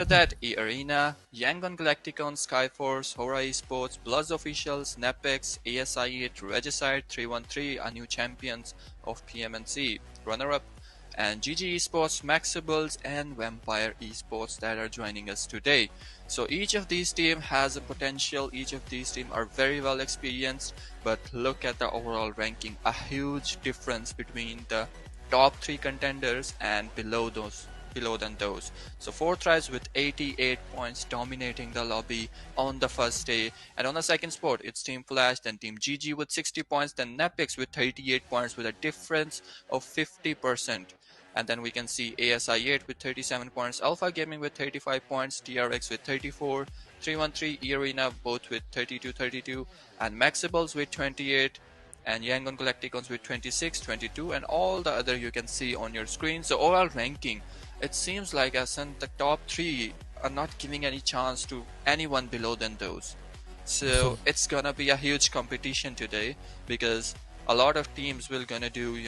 After that, E-Arena, Yangon Galacticon, Skyforce, Hora eSports, Bloods Officials, Nepex, ASI8, Regicide 313 are new champions of PMNC. Runner-up and GG Esports, MAXEBELS and Vampire Esports that are joining us today. So each of these teams has a potential, each of these teams are very well experienced, but look at the overall ranking, a huge difference between the top 3 contenders and below than those. So 4 tries with 88 points dominating the lobby on the first day, and on the second spot it's Team Flash, then Team GG with 60 points, then Nepix with 38 points with a difference of 50%. And then we can see ASI8 with 37 points, Alpha Gaming with 35 points, TRX with 34, 313 E-Arena both with 32, and Maxibals with 28, and Yangon Galacticons with 26, 22, and all the other you can see on your screen. So overall ranking, it seems like Asan, the top 3 are not giving any chance to anyone below than those. So Absolutely. it's gonna be a huge competition today because a lot of teams will gonna do,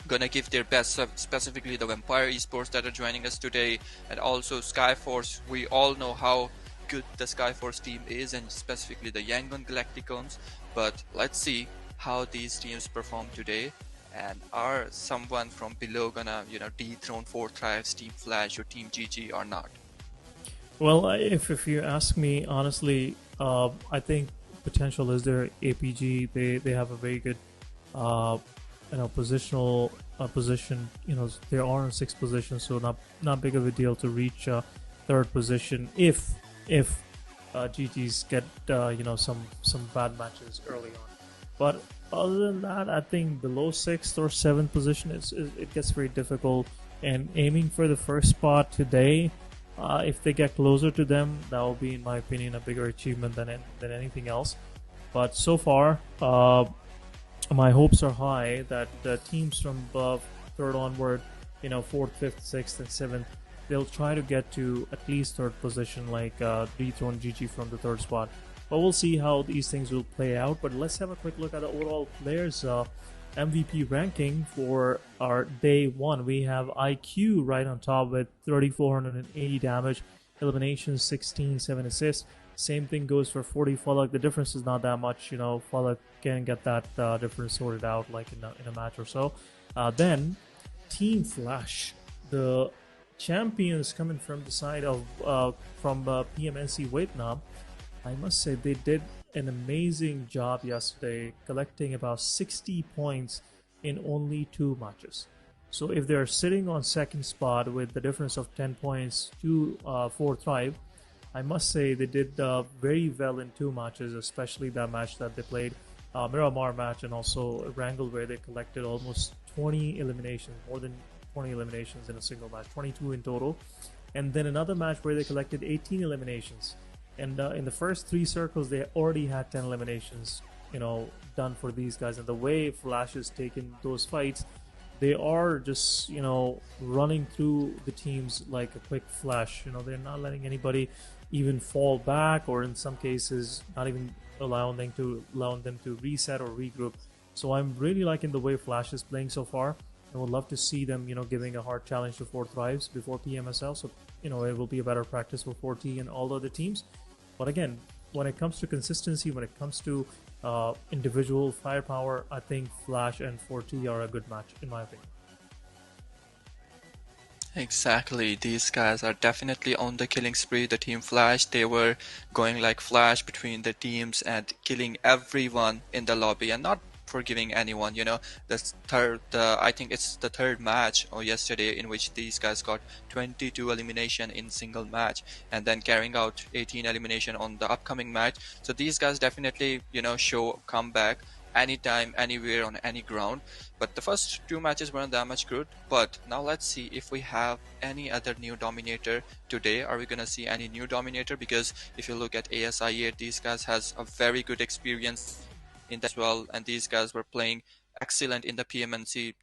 gonna give their best, specifically the Vampire Esports that are joining us today, and also Skyforce. We all know how good the Skyforce team is, and specifically the Yangon Galacticons. But let's see how these teams perform today, and are someone from below gonna, dethrone 4 Tribes, Team Flash, or Team GG or not? Well, if you ask me honestly, I think potential is there. APG, they have a very good uh, positional position. They are in sixth position, so not big of a deal to reach third position if GTs get some bad matches early on. But other than that, I think below sixth or seventh position it gets very difficult. And aiming for the first spot today, if they get closer to them, that will be, in my opinion, a bigger achievement than anything else. But so far, my hopes are high that the teams from above third onward, fourth, fifth, sixth, and seventh, they'll try to get to at least third position, like dethrone GG from the third spot. But we'll see how these things will play out. But let's have a quick look at the overall players' MVP ranking for our day one. We have IQ right on top with 3,480 damage, eliminations 16, 7 assists. Same thing goes for 40 Fallout. The difference is not that much. Fallout can get that difference sorted out like in a match or so. Then Team Flash, the champions coming from the side of from PMNC Vietnam. I must say they did an amazing job yesterday, collecting about 60 points in only 2 matches. So if they're sitting on second spot with the difference of 10 points to fourth tribe, I must say they did very well in 2 matches, especially that match that they played, Miramar match, and also Wrangle, where they collected almost 20 eliminations, more than 20 eliminations in a single match, 22 in total. And then another match where they collected 18 eliminations. And in the first 3 circles, they already had 10 eliminations, done for these guys. And the way Flash has taken those fights, they are just, running through the teams like a quick flash. They're not letting anybody even fall back, or in some cases, not even allowing them to reset or regroup. So I'm really liking the way Flash is playing so far. I would love to see them, giving a hard challenge to 4 Thrives before PMSL. So, it will be a better practice for 4T and all the other teams. But again, when it comes to consistency, when it comes to individual firepower, I think Flash and 4T are a good match, in my opinion. Exactly, these guys are definitely on the killing spree. The Team Flash, they were going like Flash between the teams and killing everyone in the lobby and not forgiving anyone. I think it's the third match or yesterday in which these guys got 22 elimination in single match, and then carrying out 18 elimination on the upcoming match. So these guys definitely, show comeback anytime, anywhere, on any ground. But the first 2 matches weren't that much good. But now let's see if we have any other new dominator today. Are we gonna see any new dominator? Because if you look at ASI8, these guys has a very good experience in that as well, and these guys were playing excellent in the PMNC,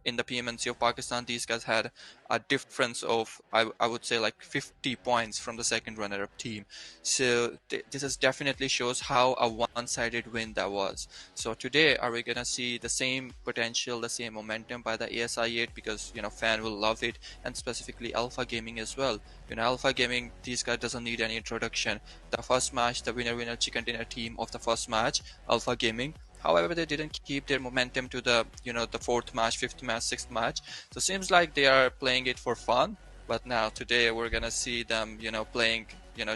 in the PMNC of Pakistan, these guys had a difference of, I would say, like 50 points from the second runner-up team. So this is definitely shows how a one-sided win that was. So today, are we gonna see the same potential, the same momentum by the ASI 8? Because fan will love it, and specifically Alpha Gaming as well. Alpha Gaming, these guys doesn't need any introduction. The first match, the winner chicken dinner team of the first match, Alpha Gaming. However, they didn't keep their momentum to the the fourth match, fifth match, sixth match. So seems like they are playing it for fun. But now today we're gonna see them playing,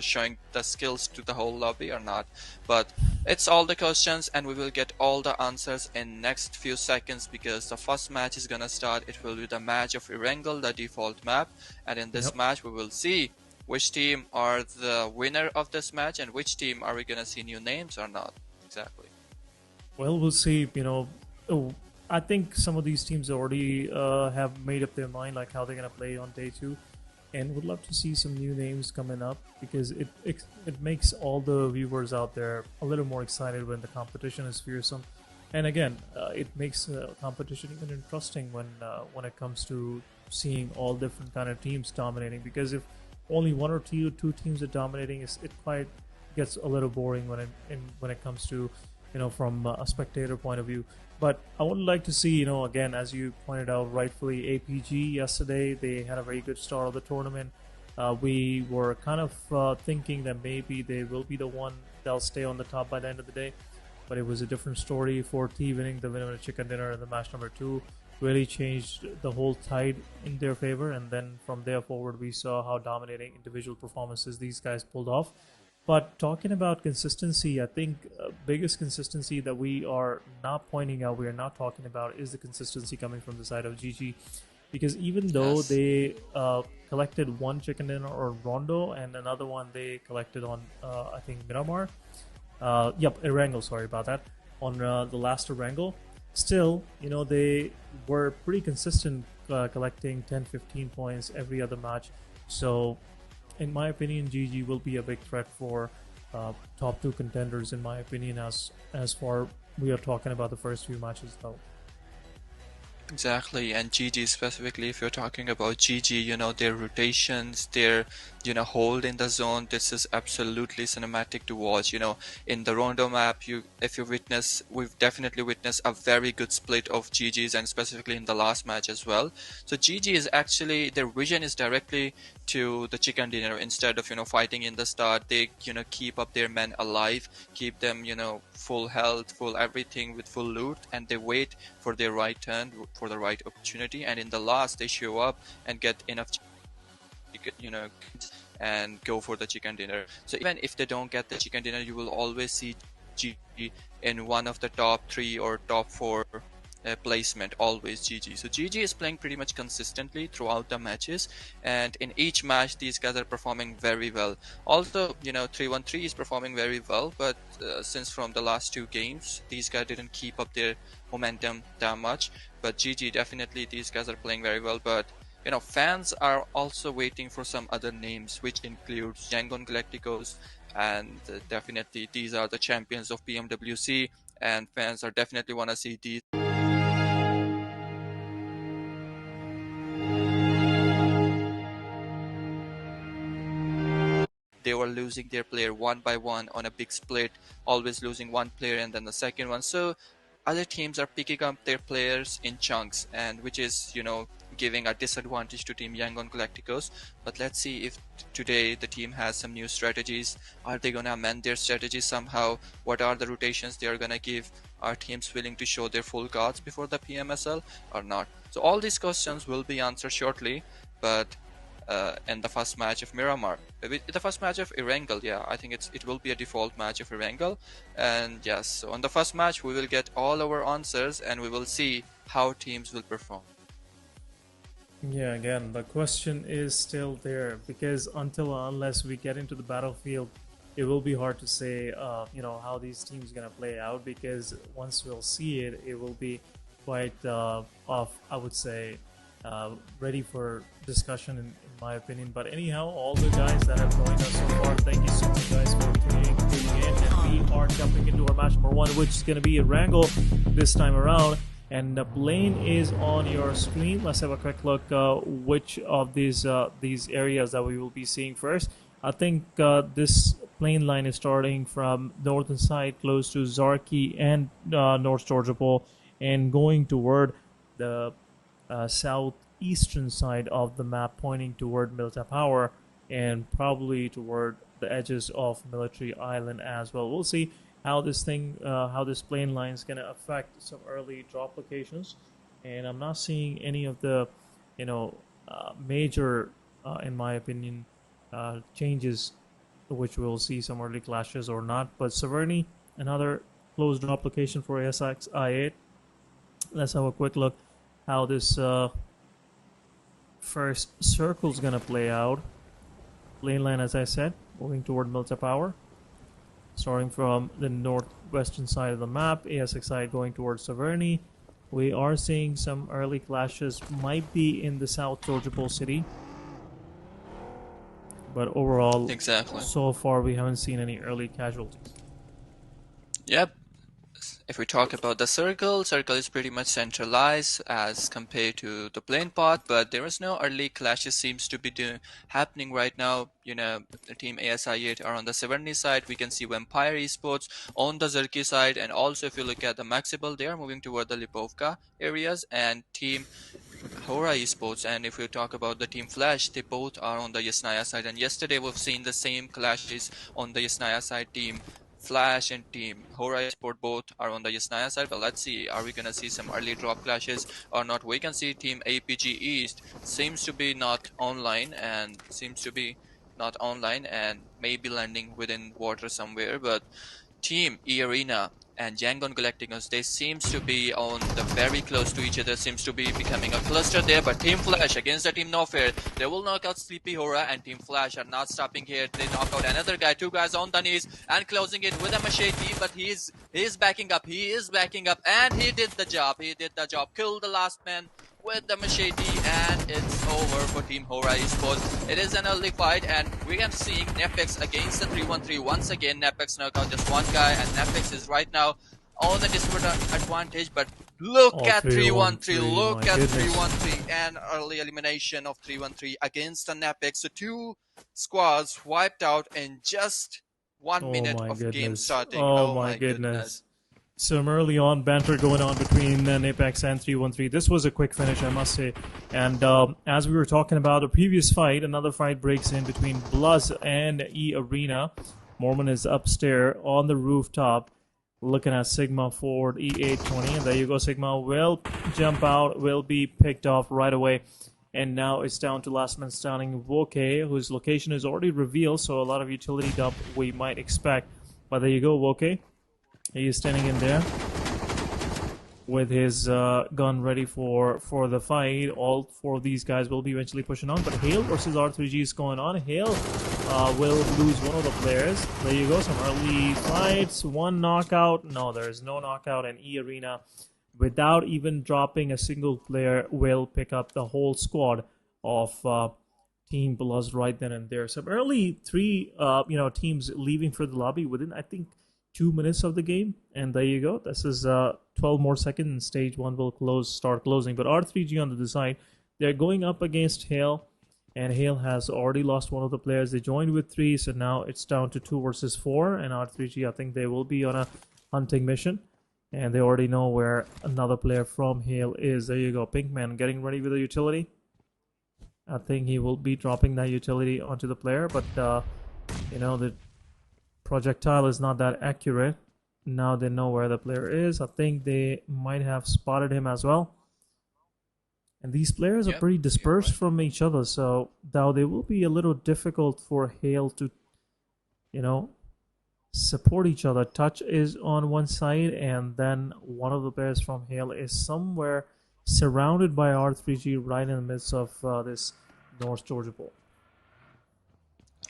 showing the skills to the whole lobby or not. But it's all the questions, and we will get all the answers in next few seconds, because the first match is gonna start. It will be the match of Erangel, the default map, and in this match we will see which team are the winner of this match and which team are we gonna see new names or not. Exactly. Well, we'll see. I think some of these teams already have made up their mind, like how they're gonna play on day 2, and would love to see some new names coming up, because it makes all the viewers out there a little more excited when the competition is fearsome, and again, it makes competition even interesting when it comes to seeing all different kind of teams dominating. Because if only one or two teams are dominating, it quite gets a little boring when it comes to from a spectator point of view. But I would like to see, again, as you pointed out rightfully, APG yesterday, they had a very good start of the tournament. We were kind of thinking that maybe they will be the one that'll stay on the top by the end of the day, but it was a different story. 4T winning the winner of chicken dinner in the match number 2 really changed the whole tide in their favor, and then from there forward we saw how dominating individual performances these guys pulled off. But talking about consistency, I think biggest consistency that we are not pointing out, we are not talking about, is the consistency coming from the side of GG. Because even though they collected one chicken dinner or Rondo, and another one they collected on, I think, Miramar. Erangel, sorry about that. On the last Erangel. Still, they were pretty consistent, collecting 10-15 points every other match. So in my opinion, GG will be a big threat for top 2 contenders, in my opinion, as far we are talking about the first few matches though. Exactly, and GG specifically, if you're talking about GG, their rotations, their hold in the zone, this is absolutely cinematic to watch. In the Rondo map, we've definitely witnessed a very good split of GGs, and specifically in the last match as well. So GG is actually, their vision is directly to the chicken dinner. Instead of fighting in the start, they keep up their men alive, keep them full health, full everything, with full loot, and they wait for their right turn, for the right opportunity, and in the last they show up and get enough and go for the chicken dinner. So even if they don't get the chicken dinner, you will always see GG in one of the top 3 or top 4 placement, always GG. So GG is playing pretty much consistently throughout the matches, and in each match these guys are performing very well. Also 313 is performing very well, but since from the last 2 games these guys didn't keep up their momentum that much. But GG, definitely these guys are playing very well. But fans are also waiting for some other names, which includes Yangon Galacticos, and definitely these are the champions of PMWC, and fans are definitely want to see these. They were losing their player one by one on a big split, always losing one player and then the second one. So other teams are picking up their players in chunks, and which is giving a disadvantage to Team Yangon Galacticos. But let's see if today the team has some new strategies. Are they gonna amend their strategies somehow? What are the rotations they are gonna give? Are teams willing to show their full cards before the PMSL or not? So all these questions will be answered shortly. But in the first match of Miramar, the first match of Erangel, I think it will be a default match of Erangel. And yes, so on the first match we will get all our answers, and we will see how teams will perform. Yeah, again, the question is still there, because unless we get into the battlefield, it will be hard to say how these teams are gonna play out, because once we'll see it, it will be quite I would say ready for discussion in my opinion. But anyhow, all the guys that have joined us so far, thank you so much guys for tuning in, and we are jumping into our match number 1, which is going to be a Erangel this time around. and the plane is on your screen. Let's have a quick look which of these areas that we will be seeing first. I think this plane line is starting from northern side close to Zarki and North Georgia Pole, and going toward the southeastern side of the map, pointing toward Milta Power and probably toward the edges of Military Island as well. We'll see how this plane line is going to affect some early drop locations, and I'm not seeing any of the, major, in my opinion, changes, which we'll see some early clashes or not. But Severny, another close drop location for ASX I8. Let's have a quick look how this first circle is going to play out. Plane line, as I said, moving toward Milta Power, starting from the northwestern side of the map. ASX side going towards Severny. We are seeing some early clashes, might be in the South Georgia Pole City, but overall, Exactly. so far we haven't seen any early casualties. Yep. If we talk about the circle is pretty much centralized as compared to the plane part, but there is no early clashes seems to be happening right now. The team ASI8 are on the Severny side. We can see Vampire eSports on the Zerki side, and also if you look at the Maxibel, they are moving toward the Lipovka areas, and team Hora eSports, and if we talk about the team Flash, they both are on the Yasnaya side, and yesterday we've seen the same clashes on the Yasnaya side. Team Flash and Team Hora Sport both are on the Yasnaya side, but let's see, are we gonna see some early drop clashes or not? We can see Team APG East seems to be not online and maybe landing within water somewhere, but Team E Arena and Yangon Galacticos, they seems to be on the very close to each other, seems to be becoming a cluster there, but Team Flash against the Team No Fair, they will knock out Sleepy Hora, and Team Flash are not stopping here. They knock out another guy, two guys on the knees, and closing it with a machete, but he is backing up, and he did the job, killed the last man with the machete, and it's over for Team Hora Esports. It is an early fight, and we are seeing Nepex against the 313. Once again, Nepex knock out just one guy, and Nepex is right now on the disadvantage, but look at 313, look at 313, and early elimination of 313 against the Nepex. So two squads wiped out in just 1 minute of game starting. Oh my goodness. Some early on banter going on between Apex and 313. This was a quick finish, I must say. And as we were talking about the previous fight, another fight breaks in between Bluzz and E Arena. Mormon is upstairs on the rooftop looking at Sigma Ford E820. And there you go, Sigma will jump out, will be picked off right away. And now it's down to last man standing, Woke, whose location is already revealed, so a lot of utility dump we might expect. But there you go, Woke. He is standing in there with his gun ready for the fight. All four of these guys will be eventually pushing on, but Hale versus R3G is going on. Hale will lose one of the players. There you go, some early fights. One knockout. No, there is no knockout, and E Arena, without even dropping a single player, will pick up the whole squad of Team Bluzz right then and there. Some early three teams leaving for the lobby within, I think, 2 minutes of the game, and there you go. This is 12 more seconds, and stage 1 will start closing. But R3G on the side, they're going up against Hale, and Hale has already lost one of the players. They joined with 3, so now it's down to 2 versus 4, and R3G, I think they will be on a hunting mission, and they already know where another player from Hale is. There you go, Pinkman getting ready with the utility. I think he will be dropping that utility onto the player, but the projectile is not that accurate. Now they know where the player is. I think they might have spotted him as well. And these players are pretty dispersed from each other, so now they will be a little difficult for Hale to, support each other. Touch is on one side, and then one of the players from Hale is somewhere surrounded by R3G right in the midst of this North Georgia Pole.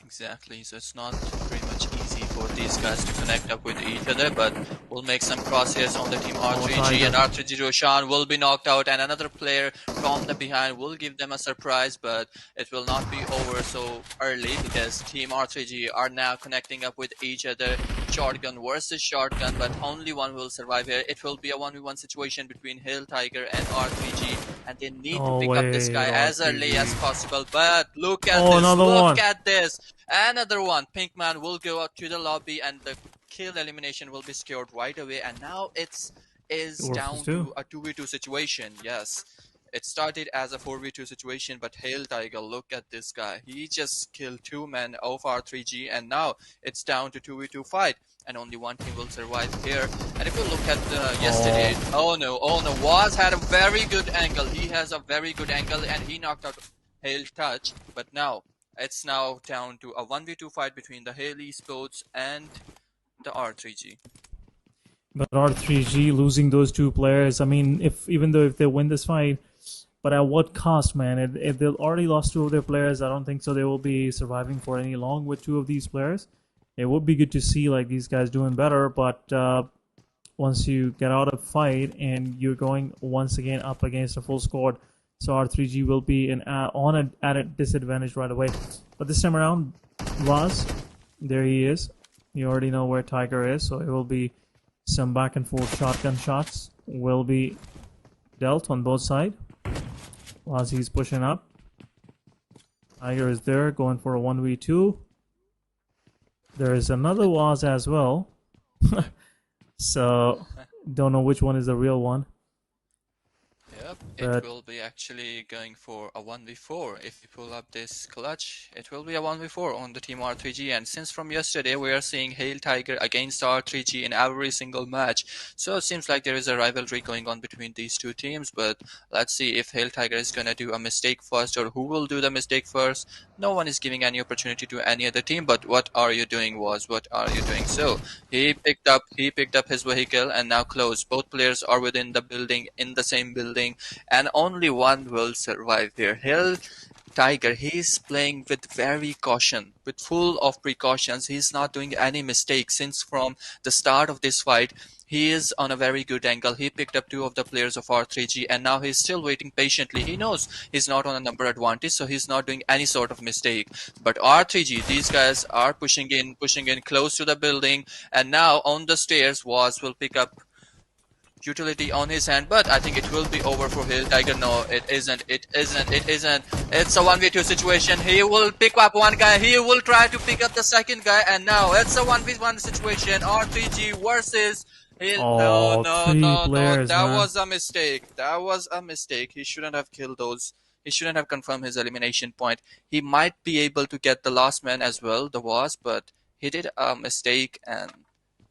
Exactly, so it's not very much easy for these guys to connect up with each other, but we'll make some crosshairs on the team R3G, and R3G Roshan will be knocked out, and another player from the behind will give them a surprise, but it will not be over so early because team R3G are now connecting up with each other. Shotgun versus shotgun, but only one will survive here. It will be a 1v1 situation between Hail Tiger and R3G, and they need to pick up this guy as early as possible. But look at this, look at this. Another one. Pinkman will go out to the lobby, and the kill elimination will be secured right away. And now it's down to a 2v2 situation. Yes. It started as a 4v2 situation, but Hail Tiger, look at this guy. He just killed 2 men of R3G, and now it's down to 2v2 fight, and only one team will survive here. And if you look at yesterday, oh no, Waz had a very good angle. He has a very good angle, and he knocked out Hail Touch, but now it's now down to a 1v2 fight between the Hail eSports and the R3G. But R3G losing those 2 players, I mean, even though if they win this fight, but at what cost, man? If they've already lost 2 of their players, I don't think so they will be surviving for any long with 2 of these players. It would be good to see like these guys doing better, but once you get out of fight and you're going once again up against a full squad, so R3G will be at a disadvantage right away. But this time around, Vaz, there he is. You already know where Tiger is, so it will be some back and forth shotgun shots will be dealt on both sides. While he's pushing up, Tiger is there going for a 1v2. There is another Waz as well. So don't know which one is the real one. Yep, it will be actually going for a 1v4. If you pull up this clutch, it will be a 1v4 on the team R3G. And since from yesterday we are seeing Hail Tiger against R3G in every single match, so it seems like there is a rivalry going on between these 2 teams. But let's see if Hail Tiger is gonna do a mistake first, or who will do the mistake first. No one is giving any opportunity to any other team. But what are you doing, Waz? What are you doing? So he picked up his vehicle and now close. Both players are within the building, in the same building, and only one will survive here. Hail Tiger, he's playing with very caution, with full of precautions. He's not doing any mistakes since from the start of this fight. He is on a very good angle. He picked up 2 of the players of R3G, and now he's still waiting patiently. He knows he's not on a number advantage, so he's not doing any sort of mistake. But R3G, these guys are pushing in close to the building, and now on the stairs, Waz will pick up utility on his hand, but I think it will be over for Hail Tiger. No, it isn't. It's a 1v2 situation. He will pick up one guy. He will try to pick up the second guy, and now it's a 1v1 situation. R3G versus Hail. No. That was a mistake. He shouldn't have killed those. He shouldn't have confirmed his elimination point. He might be able to get the last man as well, the Waz, but he did a mistake, and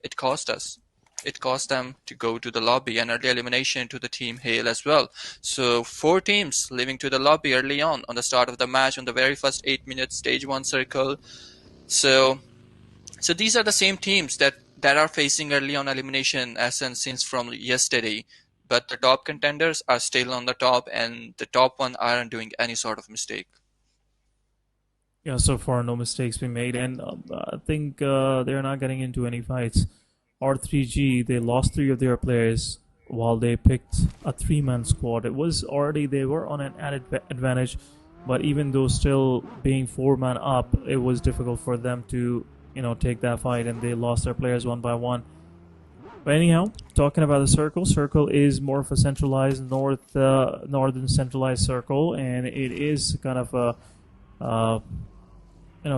it cost us. It cost them to go to the lobby, and early elimination to the team Hail as well. So 4 teams leaving to the lobby early on the start of the match on the very first 8 minutes stage 1 circle. So these are the same teams that are facing early on elimination as since from yesterday. But the top contenders are still on the top, and the top one aren't doing any sort of mistake. Yeah, so far no mistakes been made, and I think they're not getting into any fights. R3G, they lost 3 of their players while they picked a 3-man squad. It was already, they were on an added advantage, but even though still being 4-man up, it was difficult for them to, take that fight, and they lost their players one by one. But anyhow, talking about the circle is more of a centralized northern centralized circle, and it is kind of a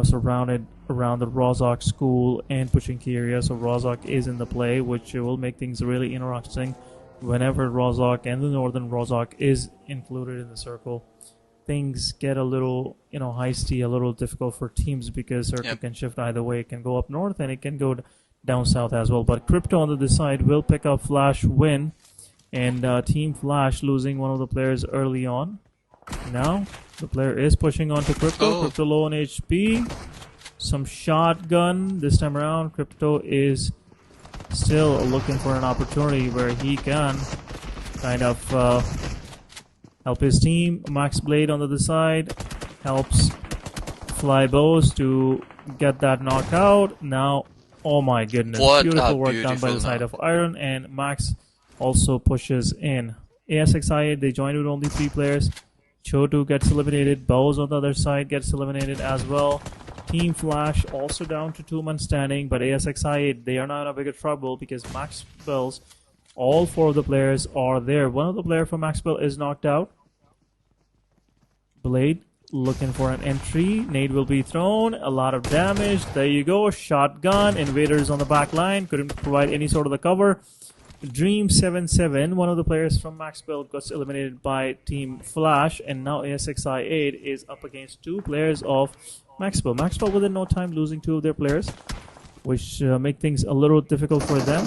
surrounded around the Rozhok school and Pochinki area. So Rozhok is in the play, which will make things really interesting. Whenever Rozhok and the northern Rozhok is included in the circle, things get a little, heisty, a little difficult for teams, because circle can shift either way. It can go up north and it can go down south as well. But Crypto on the side will pick up Flash win, and Team Flash losing one of the players early on. Now the player is pushing on to Crypto. Crypto low on HP. Some shotgun this time around. Crypto is still looking for an opportunity where he can kind of help his team. Max Blade on the other side helps Flybows to get that knockout. Now Oh my goodness. What a Beautiful work done by beautiful the side knock. of Iron, and Max also pushes in. ASXI, they joined with only 3 players. Chotu gets eliminated. Bows on the other side gets eliminated as well. Team Flash also down to 2-man standing, but ASXI, they are now in a bigger trouble because MAXEBELS, all 4 of the players are there. One of the players from MAXEBEL is knocked out. Blade looking for an entry. Nade will be thrown. A lot of damage. There you go. Shotgun. Invaders on the back line. Couldn't provide any sort of the cover. Dream 7-7, one of the players from MAXEBEL, got eliminated by Team Flash, and now ASXI 8 is up against 2 players of MAXEBEL. MAXEBEL within no time losing 2 of their players, which make things a little difficult for them.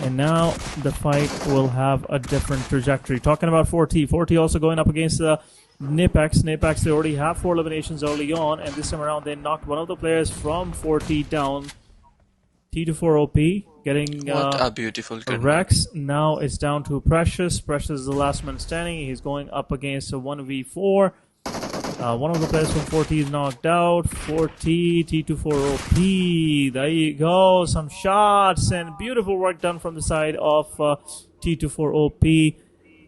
And now the fight will have a different trajectory. Talking about 4T. 4T also going up against Nipex. Nipex, they already have 4 eliminations early on, and this time around they knocked one of the players from 4T down. T24 OP getting What a beautiful good knock. Rex. Now it's down to Precious. Precious is the last man standing. He's going up against a 1v4. One of the players from 4T is knocked out. 4T, T24 OP. There you go. Some shots and beautiful work done from the side of T24 OP.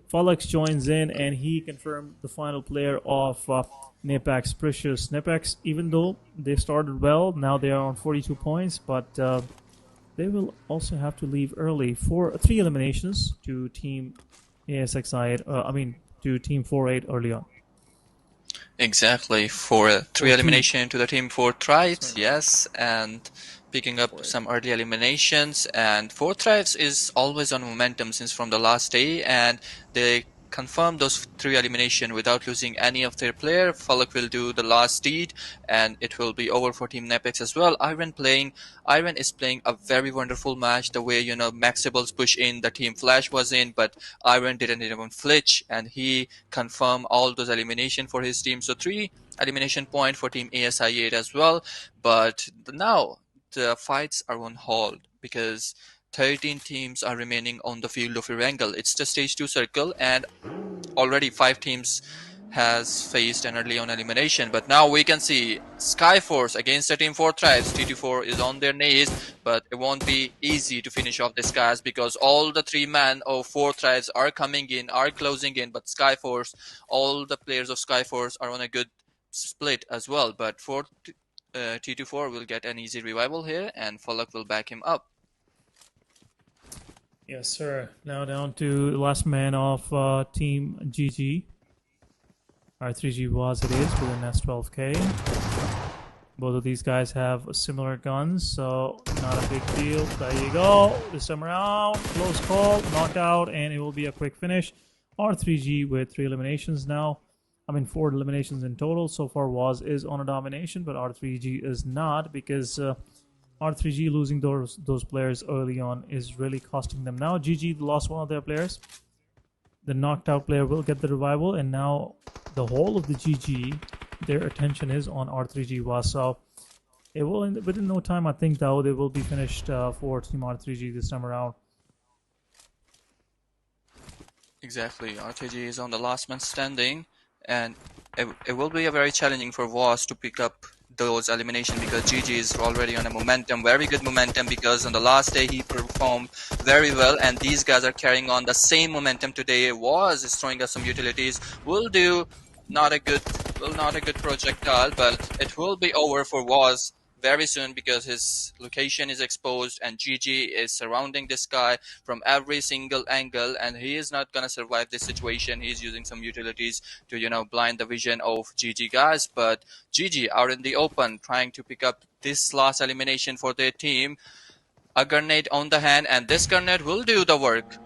Felix joins in and he confirmed the final player of Nipex, Precious. Nipex, even though they started well, now they are on 42 points, but they will also have to leave early for 3 eliminations to Team ASXI, to Team 4-8 early on. Exactly, for 3 elimination to the team 4 Thrives, yes, and picking up some early eliminations. And 4 Thrives is always on momentum since from the last day, and they confirm those 3 elimination without losing any of their player. Falak will do the last deed, and it will be over for Team Nepex as well. Iron is playing a very wonderful match. The way MAXEBELS push in, the Team Flash was in, but Iron didn't even flinch, and he confirmed all those elimination for his team. So 3 elimination point for Team ASI8 as well. But now the fights are on hold because 13 teams are remaining on the field of Erangel. It's the stage 2 circle, and already 5 teams has faced an early on elimination. But now we can see Skyforce against the team 4 Tribes. T24 is on their knees, but it won't be easy to finish off this guys because all the 3 men of 4 Tribes are coming in, are closing in. But Skyforce, all the players of Skyforce are on a good split as well. But for T24 will get an easy revival here, and Falak will back him up. Yes, sir. Now down to the last man of Team GG. R3G was it is with an S12K. Both of these guys have similar guns, so not a big deal. There you go. This time around, close call, knockout, and it will be a quick finish. R3G with 3 eliminations now. 4 eliminations in total. So far, Waz is on a domination, but R3G is not because R3G losing those players early on is really costing them. Now GG lost one of their players. The knocked out player will get the revival, and now the whole of the GG, their attention is on R3G Waz. So it will, within no time, I think, though, they will be finished for Team R3G this time around. Exactly, R3G is on the last man standing, and it will be a very challenging for Waz to pick up those elimination because GG is already on a momentum, very good momentum, because on the last day he performed very well, and these guys are carrying on the same momentum today. Waz is throwing us some utilities, will do not a good projectile, but it will be over for Waz very soon because his location is exposed and GG is surrounding this guy from every single angle, and he is not gonna survive this situation. He's using some utilities to blind the vision of GG guys, but GG out in the open trying to pick up this last elimination for their team. A grenade on the hand, and this grenade will do the work.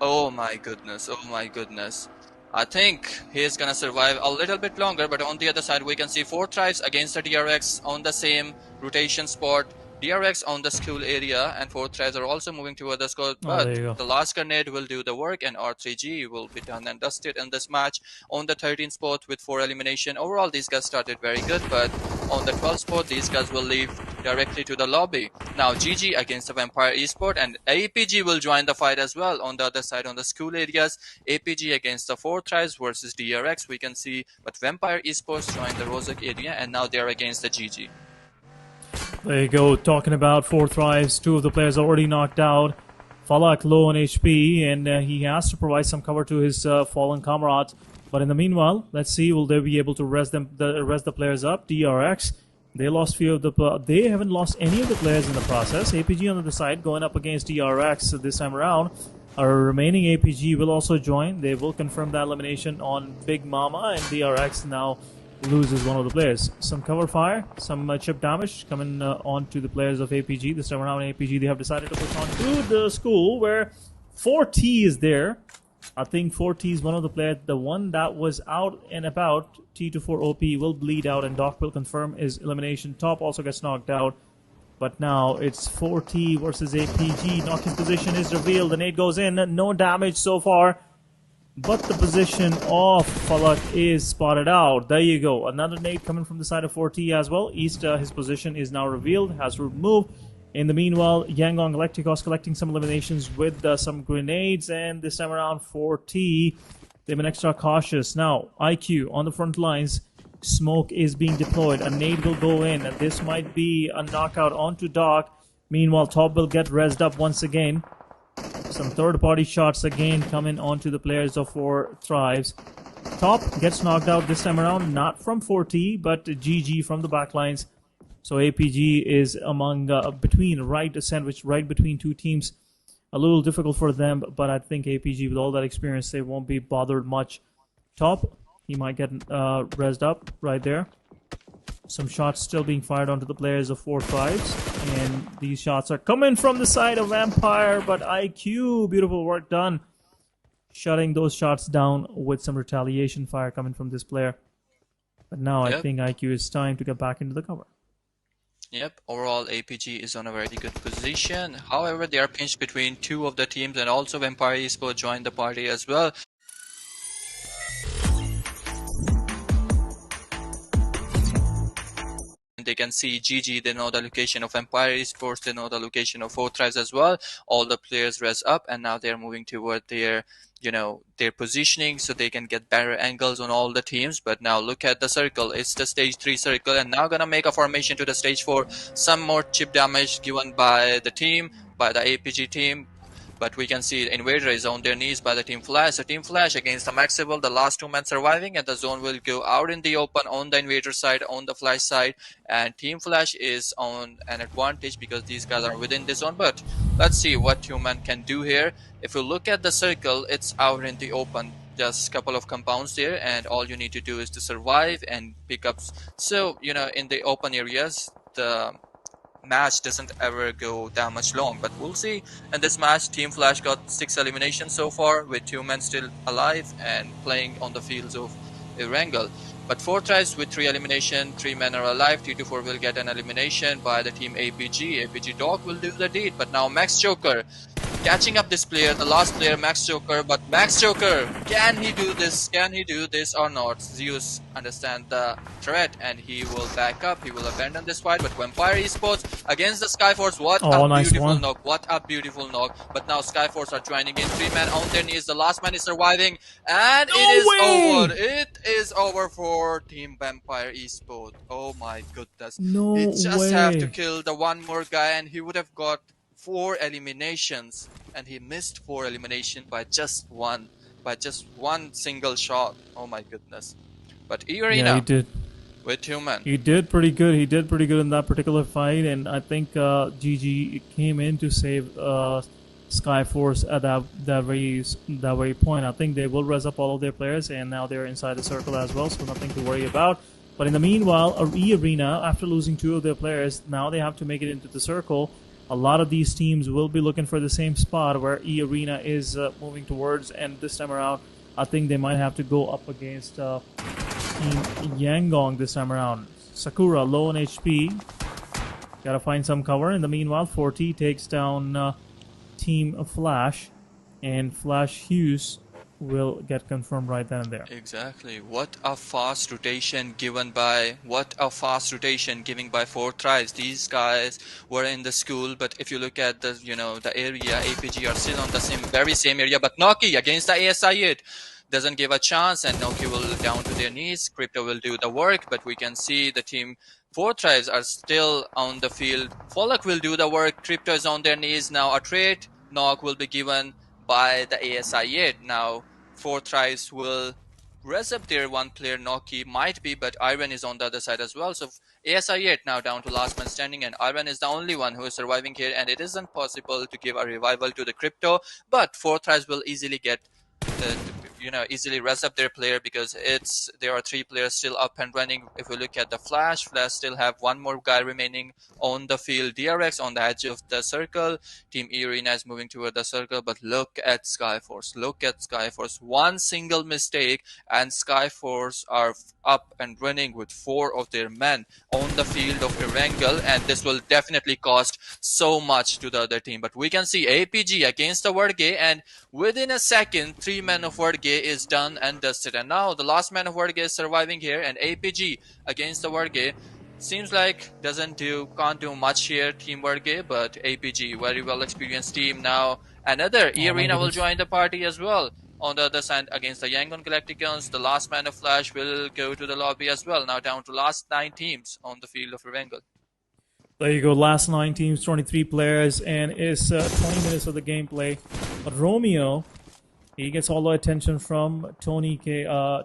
Oh my goodness, oh my goodness. I think he's gonna survive a little bit longer, but on the other side we can see 4 Tribes against the DRX on the same rotation spot. DRX on the school area, and 4 Tribes are also moving toward the score, but the last grenade will do the work, and R3G will be done and dusted in this match on the 13th spot with 4 elimination. Overall, these guys started very good, but on the 12th spot, these guys will leave directly to the lobby. Now GG against the Vampire Esport, and APG will join the fight as well on the other side on the school areas. APG against the 4 Tribes versus DRX, we can see, but Vampire Esports joined the Rozak area, and now they are against the GG. There you go, talking about 4 thrives. 2 of the players already knocked out. Falak low on HP, and he has to provide some cover to his fallen comrades. But in the meanwhile, let's see, will they be able to rest the players up? DRX, they lost few of the. They haven't lost any of the players in the process. APG on the other side going up against DRX this time around. Our remaining APG will also join. They will confirm that elimination on Big Mama, and DRX now loses one of the players. Some cover fire, some chip damage coming onto the players of APG. This time around, APG, they have decided to push on to the school where 4T is there. I think 4T is one of the players, the one that was out and about. T24 OP will bleed out, and Doc will confirm his elimination. Top also gets knocked out. But now it's 4T versus APG. Knocking position is revealed. The nade goes in. No damage so far. But the position of Falak is spotted out. There you go. Another nade coming from the side of 4T as well. East, his position is now revealed. Has to move. In the meanwhile, Yangon Galacticos collecting some eliminations with some grenades. And this time around, 4T, they've been extra cautious. Now, IQ on the front lines. Smoke is being deployed. A nade will go in. And this might be a knockout onto Doc. Meanwhile, Top will get rezzed up once again. Some third-party shots again coming onto the players of 4 thrives. Top gets knocked out this time around, not from 4T, but GG from the backlines. So APG is among sandwiched right between 2 teams. A little difficult for them, but I think APG, with all that experience, they won't be bothered much. Top, he might get rezzed up right there. Some shots still being fired onto the players of 4 thrives, and these shots are coming from the side of Vampire, but IQ, beautiful work done, shutting those shots down with some retaliation fire coming from this player. But now I think IQ is time to get back into the cover. Yep, overall APG is on a very good position. However, they are pinched between 2 of the teams, and also Vampire eSports joined the party as well. They can see GG, they know the location of Empire Esports, they know the location of 4 thrives as well. All the players res up, and now they're moving toward their their positioning so they can get better angles on all the teams. But now look at the circle, it's the stage 3 circle, and now gonna make a formation to the stage 4. Some more chip damage given by the team, by the APG team. But we can see Invader is on their knees by the Team Flash. So Team Flash against the MAXEBEL, the last 2 men surviving, and the zone will go out in the open on the Invader side, on the Flash side. And Team Flash is on an advantage because these guys are within the zone. But let's see what human can do here. If you look at the circle, it's out in the open. Just a couple of compounds there, and all you need to do is to survive and pick up. So, in the open areas, the match doesn't ever go that much long, but we'll see. In this match, Team Flash got 6 eliminations so far, with 2 men still alive and playing on the fields of Erangel. But 4 tries with 3 elimination, 3 men are alive. T24 will get an elimination by the team APG. APG Dog will do the deed, but now Max Joker catching up this player, the last player, Max Joker. But Max Joker, can he do this? Can he do this or not? Zeus understands the threat and he will back up. He will abandon this fight. But Vampire eSports against the Skyforce. What a nice beautiful one. knock. What a beautiful knock. But now Skyforce are joining in. 3 men on their knees. The last man is surviving. And it is over. It is over for Team Vampire eSports. Oh my goodness. No he just way. have to kill the one more guy and he would have got 4 eliminations, and he missed 4 eliminations by just one single shot. Oh my goodness. But Arena, yeah, he did. With human, he did pretty good. He did pretty good in that particular fight, and I think GG came in to save Skyforce at that very point. I think they will res up all of their players, and now they're inside the circle as well, so nothing to worry about. But in the meanwhile, Arena, after losing 2 of their players, now they have to make it into the circle. A lot of these teams will be looking for the same spot where Arena is moving towards, and this time around, I think they might have to go up against Team Yangon this time around. Sakura low on HP, gotta find some cover. In the meanwhile, 4T takes down Team Flash, and Flash Hughes will get confirmed right then and there. Exactly. What a fast rotation given by 4 tries. These guys were in the school, but if you look at the the area, APG are still on the very same area. But Noki against the ASI hit. doesn't give a chance, and Noki will down to their knees. Crypto will do the work, but we can see the team Four Tribes are still on the field. Folak will do the work. Crypto is on their knees now. A trade knock will be given by the ASI8. Now Four Tribes will rest up their one player Noki, might be, but Iron is on the other side as well. So ASI8 now down to last man standing, and Iron is the only one who is surviving here, and it isn't possible to give a revival to the Crypto, but Four Tribes will easily get easily rest up their player, because there are three players still up and running. If we look at the Flash still have one more guy remaining on the field. DRX on the edge of the circle. Team Arena is moving toward the circle, but look at Skyforce. Look at Skyforce. One single mistake and Skyforce are up and running with 4 of their men on the field of Erangel, and this will definitely cost so much to the other team. But we can see APG against the Wordgay, and within a second, 3 men of Wordgay is done and dusted. And now the last man of Wordgay is surviving here, and APG against the Wordgay seems like can't do much here, Team Wordgay, but APG, very well experienced team. Now another E-Arena will join the party as well. On the other side, against the Yangon Galacticons, the last man of Flash will go to the lobby as well. Now down to last 9 teams on the field of Erangel. There you go, last 9 teams, 23 players, and it's 20 minutes of the gameplay. But Romeo, he gets all the attention from Tony K,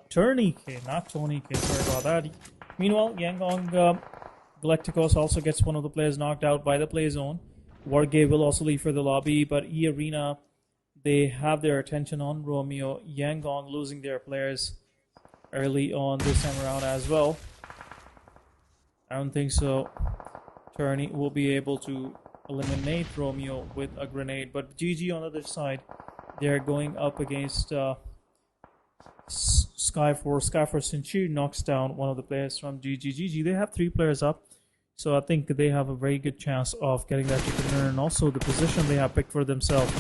Turney K, not Tony K, sorry about that. Meanwhile, Yangon Galacticos also gets one of the players knocked out by the play zone. Wordgay will also leave for the lobby, but E-Arena, they have their attention on Romeo. Yangon losing their players early on this time around as well. I don't think so. Turney will be able to eliminate Romeo with a grenade, but GG on the other side, they're going up against Skyforce. Skyforce Sincere knocks down one of the players from GG. They have 3 players up, so I think they have a very good chance of getting that chicken dinner, and also the position they have picked for themselves.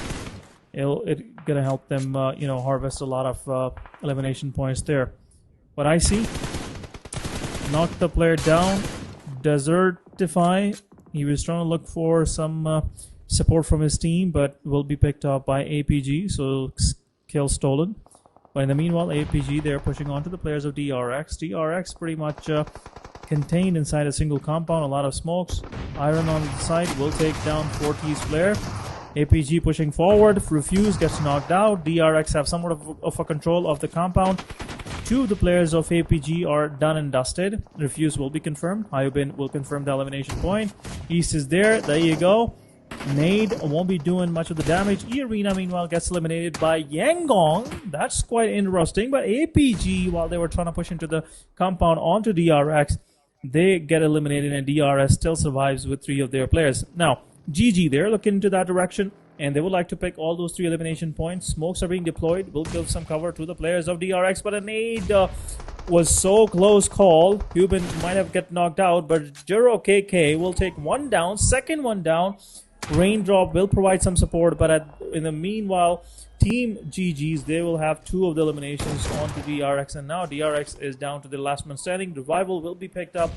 It's gonna help them, harvest a lot of elimination points there. But I see, knock the player down. Desertify. He was trying to look for some support from his team, but will be picked up by APG, so kill stolen. But in the meanwhile, APG, they're pushing on to the players of DRX. DRX pretty much contained inside a single compound, a lot of smokes. Iron on the side will take down 4T's player. APG pushing forward, Refuse gets knocked out. DRX have somewhat of a control of the compound. 2 of the players of APG are done and dusted. Refuse will be confirmed. Hyobin will confirm the elimination point. East is there. There you go. Nade won't be doing much of the damage. E-Arena, meanwhile, gets eliminated by Yangon. That's quite interesting. But APG, while they were trying to push into the compound onto DRX, they get eliminated, and DRS still survives with 3 of their players. Now, GG, they're looking into that direction, and they would like to pick all those 3 elimination points. Smokes are being deployed. Will give some cover to the players of DRX, but a nade was so close call. Cuban might have get knocked out, but Juro KK will take 1 down, second one down. Raindrop will provide some support, but in the meanwhile, Team GG's, they will have 2 of the eliminations onto DRX, and now DRX is down to the last man standing. Revival will be picked up,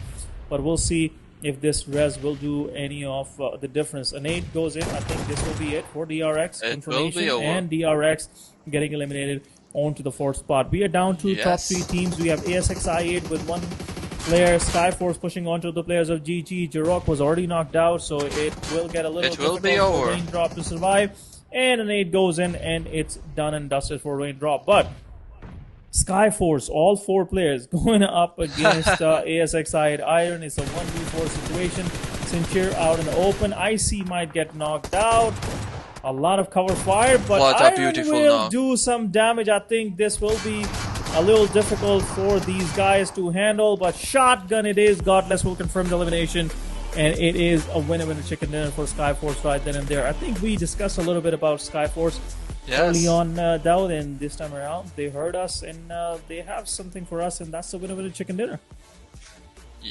but we'll see if this res will do any of the difference. A nade goes in. I think this will be it for DRX. Confirmation, and DRX getting eliminated onto the 4th spot. We are down to top 3 teams. We have ASXI8 with 1 player. Skyforce pushing onto the players of GG. Jirok was already knocked out, so it will get a little difficult for Raindrop to survive. And a nade goes in, and it's done and dusted for Raindrop. But Skyforce, all 4 players going up against ASXI8 Iron. It's a 1v4 situation. Sincere out in the open. IC might get knocked out. A lot of cover fire, but Iron will do some damage. I think this will be a little difficult for these guys to handle, but shotgun it is. Godless will confirm the elimination, and it is a winner chicken dinner for Skyforce right then and there. I think we discussed a little bit about Skyforce early on, Daud, and this time around they heard us, and they have something for us, and that's the winner chicken dinner.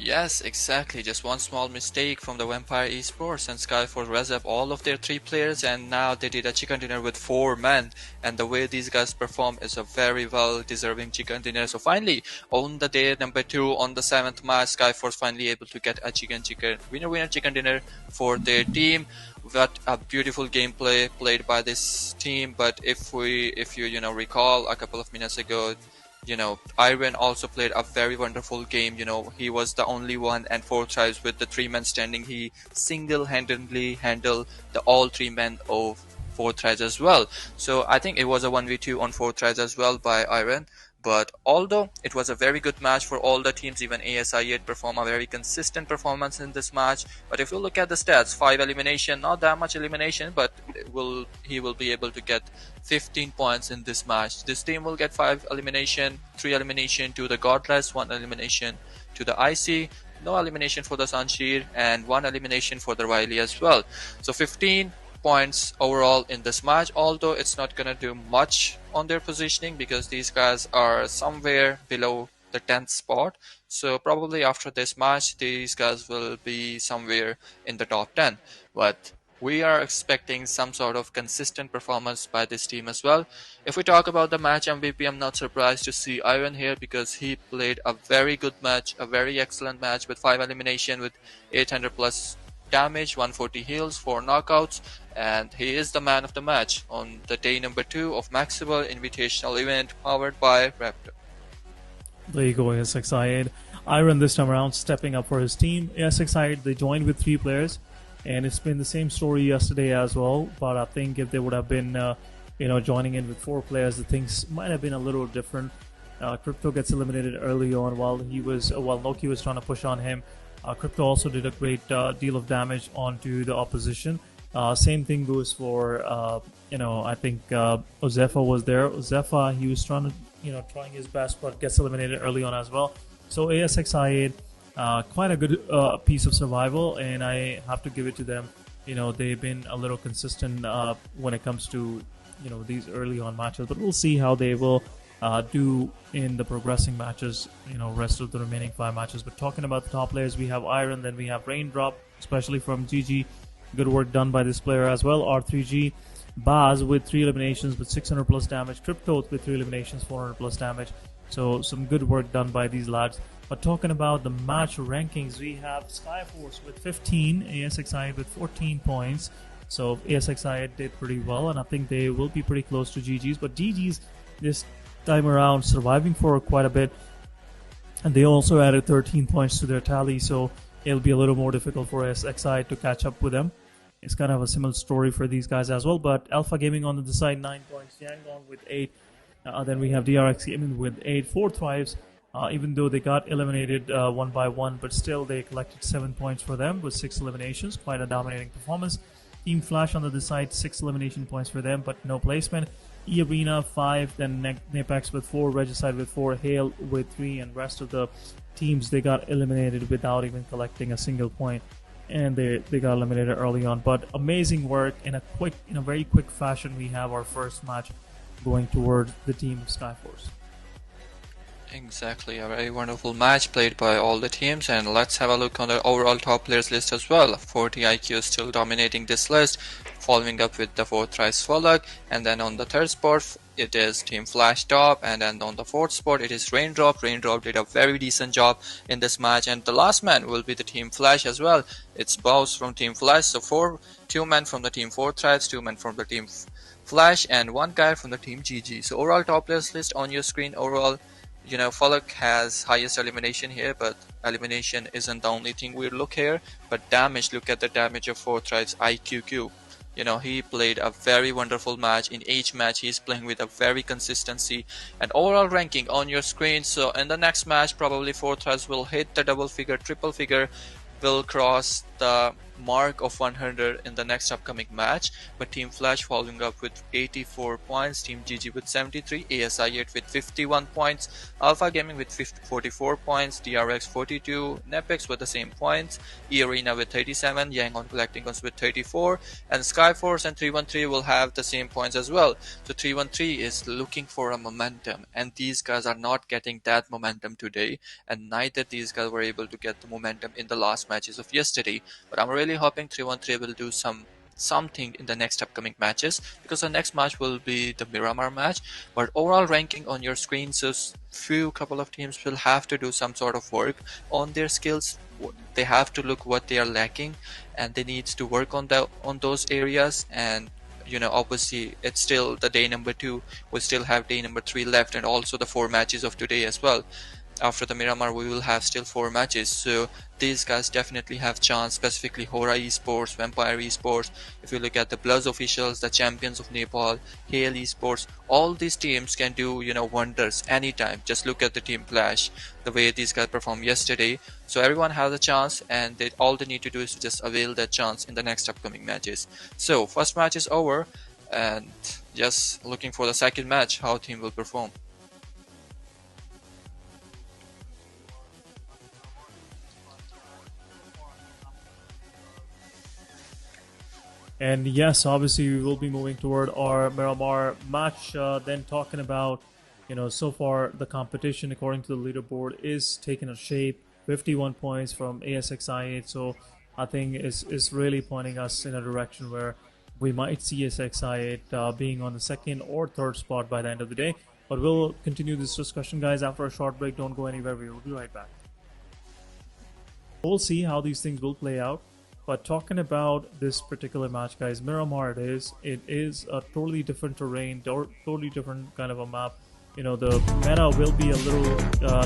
Yes, exactly. Just one small mistake from the Vampire Esports and Skyforce res up all of their 3 players, and now they did a chicken dinner with 4 men. And the way these guys perform is a very well deserving chicken dinner. So finally, on the day number 2, on the 7th match, Skyforce finally able to get a chicken winner chicken dinner for their team. What a beautiful gameplay played by this team. But if you recall a couple of minutes ago, Iron also played a very wonderful game. He was the only one and 4 tries with the 3 men standing. He single-handedly handled the all 3 men of 4 tries as well. So I think it was a 1v2 on 4 tries as well by Iron. But although it was a very good match for all the teams, even ASI8 performed a very consistent performance in this match. But if you look at the stats, 5 elimination, not that much elimination, but he will be able to get 15 points in this match. This team will get 5 elimination, 3 elimination to the Godless, 1 elimination to the IC, no elimination for the Sunshir, and 1 elimination for the Riley as well. So 15 points overall in this match, although it's not gonna do much on their positioning because these guys are somewhere below the 10th spot. So probably after this match these guys will be somewhere in the top 10, but we are expecting some sort of consistent performance by this team as well. If we talk about the match MVP, I'm not surprised to see Iron here because he played a very good match, a very excellent match with 5 elimination with 800 plus damage, 140 heals, 4 knockouts, and he is the man of the match on the day number 2 of MAXEBELS Invitational event powered by Raptor. There you go, SXI8. Iron this time around stepping up for his team. SXI8, they joined with 3 players, and it's been the same story yesterday as well. But I think if they would have been, joining in with 4 players, the things might have been a little different. Crypto gets eliminated early on while Loki was trying to push on him. Crypto also did a great deal of damage onto the opposition. Same thing goes for, I think Ozefa was there. Ozefa, he was trying his best, but gets eliminated early on as well. So ASXI8, quite a good piece of survival, and I have to give it to them. They've been a little consistent when it comes to, these early on matches, but we'll see how they will do in the progressing matches, rest of the remaining 5 matches. But talking about the top players, we have Iron, then we have Raindrop, especially from GG. Good work done by this player as well. R3G, Baz with 3 eliminations with 600 plus damage, Crypto with 3 eliminations, 400 plus damage. So some good work done by these lads. But talking about the match rankings, we have Skyforce with 15, ASXI with 14 points. So ASXI did pretty well, and I think they will be pretty close to GG's. But GG's this time around surviving for quite a bit, and they also added 13 points to their tally, so it'll be a little more difficult for SXI to catch up with them. It's kind of a similar story for these guys as well. But Alpha Gaming on the side, 9 points, Yangon with 8, then we have DRX Gaming with 8, 4 thrives, even though they got eliminated one by one, but still they collected 7 points for them with 6 eliminations. Quite a dominating performance. Team Flash on the other side, 6 elimination points for them, but no placement. E-Arena 5, then Napex with 4, Regicide with 4, Hale with 3, and rest of the teams, they got eliminated without even collecting a single point, and they got eliminated early on. But amazing work in a very quick fashion. We have our first match going toward the team of Skyforce. Exactly, a very wonderful match played by all the teams, and let's have a look on the overall top players list as well. 40 IQ is still dominating this list, following up with the 4th Svolog, and then on the 3rd spot it is Team Flash top, and then on the 4th spot it is Raindrop. Raindrop did a very decent job in this match, and the last man will be the Team Flash as well. It's Bows from Team Flash, so 2 men from the Team 4th, 2 men from the Team Flash, and 1 guy from the Team GG. So overall top players list on your screen. Overall, Falak has highest elimination here, but elimination isn't the only thing we look here, but damage. Look at the damage of 4 IQQ. He played a very wonderful match. In each match he's playing with a very consistency, and overall ranking on your screen. So in the next match probably 4 will hit the double figure, triple figure, will cross the mark of 100 in the next upcoming match, but Team Flash following up with 84 points, Team GG with 73, ASI8 with 51 points, Alpha Gaming with 44 points, DRX 42, Nepex with the same points, E-Arena with 37, Yangon Galacticons with 34, and Skyforce and 313 will have the same points as well. So 313 is looking for a momentum, and these guys are not getting that momentum today, and neither these guys were able to get the momentum in the last matches of yesterday. But I'm really hoping 313 will do something in the next upcoming matches, because the next match will be the Miramar match. But overall ranking on your screen, so couple of teams will have to do some sort of work on their skills. They have to look what they are lacking, and they need to work on those areas. And obviously it's still the day number 2. We still have day number 3 left, and also the 4 matches of today as well. After the Miramar, we will have still 4 matches, so these guys definitely have chance, specifically Hora eSports, Vampire eSports. If you look at the Bloods officials, the Champions of Nepal, Hale eSports, all these teams can do wonders anytime. Just look at the Team Flash, the way these guys performed yesterday. So everyone has a chance, and all they need to do is to just avail that chance in the next upcoming matches. So first match is over, and just looking for the second match, how team will perform. And yes, obviously we will be moving toward our Miramar match. Then talking about, so far the competition according to the leaderboard is taking a shape. 51 points from ASXI8. So I think it's really pointing us in a direction where we might see ASXI8 being on the second or third spot by the end of the day. But we'll continue this discussion, guys, after a short break. Don't go anywhere. We will be right back. We'll see how these things will play out. But talking about this particular match, guys, Miramar it is a totally different terrain, totally different kind of a map. The meta will be a little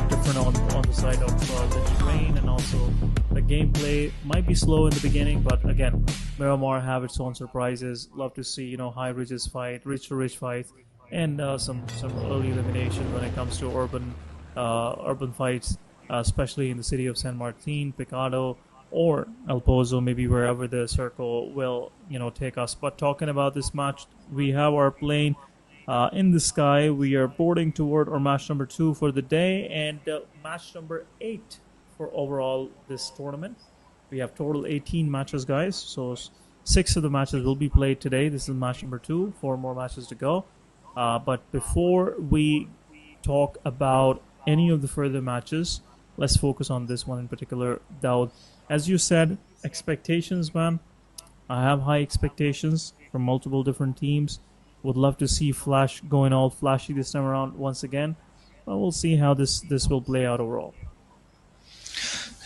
different on the side of the terrain, and also the gameplay might be slow in the beginning. But again, Miramar have its own surprises. Love to see high ridges fight, ridge to ridge fight, and some early elimination when it comes to urban fights, especially in the city of San Martin, Picado, or El Pozo, maybe wherever the circle will take us. But talking about this match, we have our plane in the sky. We are boarding toward our match number 2 for the day, and match number 8 for overall this tournament. We have total 18 matches, guys, so 6 of the matches will be played today. This is match number 2, 4 more matches to go. But before we talk about any of the further matches, let's focus on this one in particular. Daud, as you said, expectations, man. I have high expectations from multiple different teams. Would love to see Flash going all flashy this time around once again. But we'll see how this will play out overall.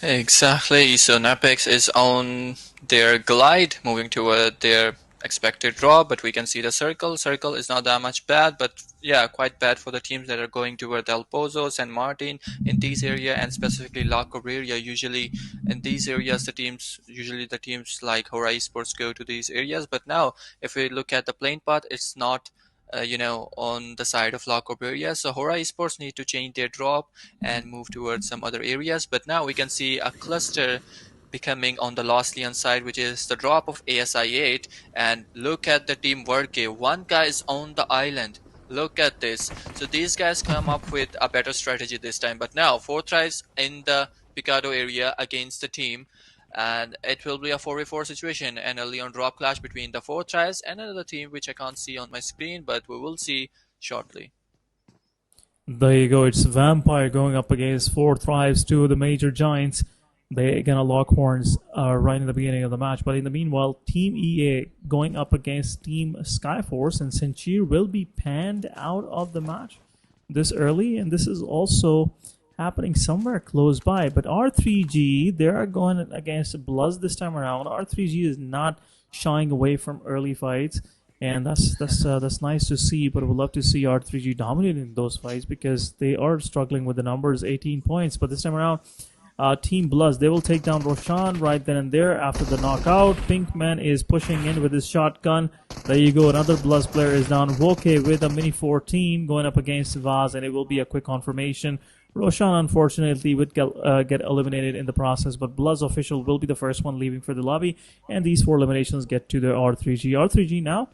Exactly. So Napex is on their glide, moving toward their expected draw, but we can see the circle. Circle is not that much bad, but yeah, quite bad for the teams that are going toward El Pozo, San Martin, in these area, and specifically La Cabrera. Usually in these areas, the teams like Hora eSports go to these areas. But now, if we look at the plane path, it's not on the side of La Cabrera. So Hora eSports need to change their drop and move towards some other areas. But now we can see a cluster becoming on the Loslian side, which is the drop of ASI8. And look at the team work here. One guy is on the island. Look at this. So these guys come up with a better strategy this time. But now 4 tries in the Picado area against the team, and it will be a 4v4 situation and a Leon drop clash between the 4 tries and another team which I can't see on my screen, but we will see shortly. There you go. It's Vampire going up against 4 Thrives, 2 of the major giants. They're gonna lock horns right in the beginning of the match. But in the meanwhile, Team EA going up against Team Skyforce, and Sinchir will be panned out of the match this early. And this is also happening somewhere close by. But R3G, they are going against Bloods this time around. R3G is not shying away from early fights, and that's nice to see. But we'd love to see R3G dominating those fights, because they are struggling with the numbers, 18 points. But this time around, Team Bloods, they will take down Roshan right then and there after the knockout. Pinkman is pushing in with his shotgun. There you go, another Bloods player is down. Woke with a Mini 14 going up against Vaz, and it will be a quick confirmation. Roshan unfortunately would get eliminated in the process, but Bloods official will be the first one leaving for the lobby, and these 4 eliminations get to their R3G. R3G now,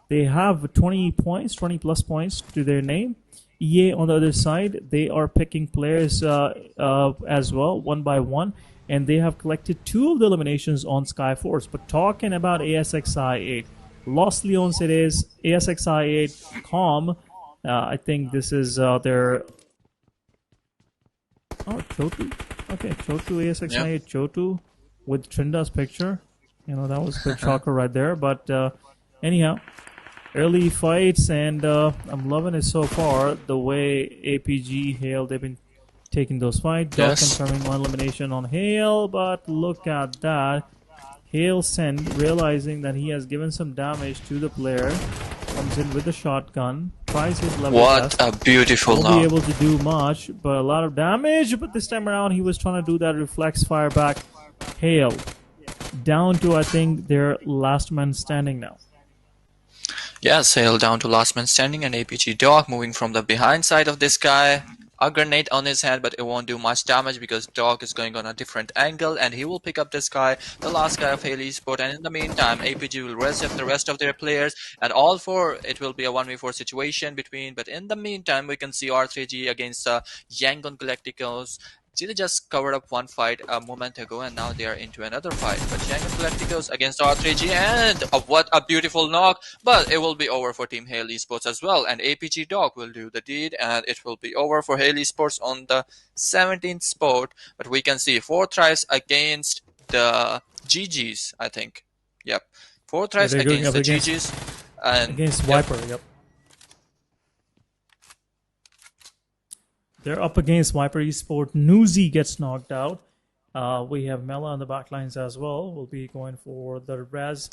they have 20 points, 20 plus points to their name. EA on the other side, they are picking players as well, one by one, and they have collected 2 of the eliminations on Skyforce. But talking about ASXI8, Los Leones it is, ASXI8 Calm. I think this is their. Oh, Chotu. Okay, Chotu Yep. ASXI8 Chotu with Trinda's picture. You know, that was a good shocker right there. But anyhow, early fights, and I'm loving it so far. The way APG, Hale, they've been taking those fights. Doc Yes. confirming 1 elimination on Hale, but look at that. Hale send, realizing that he has given some damage to the player, comes in with a shotgun, tries his level What best. a beautiful Won't be knock. able to do much, but a lot of damage. But this time around, he was trying to do that reflex fire back. Hale down to, I think, their last man standing now. Yeah, sail down to last man standing, and APG Dog moving from the behind side of this guy. A grenade on his hand, but it won't do much damage because Dog is going on a different angle, and he will pick up this guy, the last guy of Haley Sport. And in the meantime, APG will reset the rest of their players, and all four, it will be a 1v4 situation between. But in the meantime, we can see R3G against Yangon Galacticos. They just covered up one fight a moment ago, and now they are into another fight. But Yangon Galacticos against R3G, and what a beautiful knock! But it will be over for Team Haley Sports as well, and APG Dog will do the deed, and it will be over for Haley Sports on the 17th spot. But we can see 4 tries against the GGs, I think. Yep. 4 Yeah, tries they're going against up the GGs, and against yep. Viper. Yep. They're up against Viper Esport. Newsy gets knocked out. We have Mela on the backlines as well. We'll be going for the res.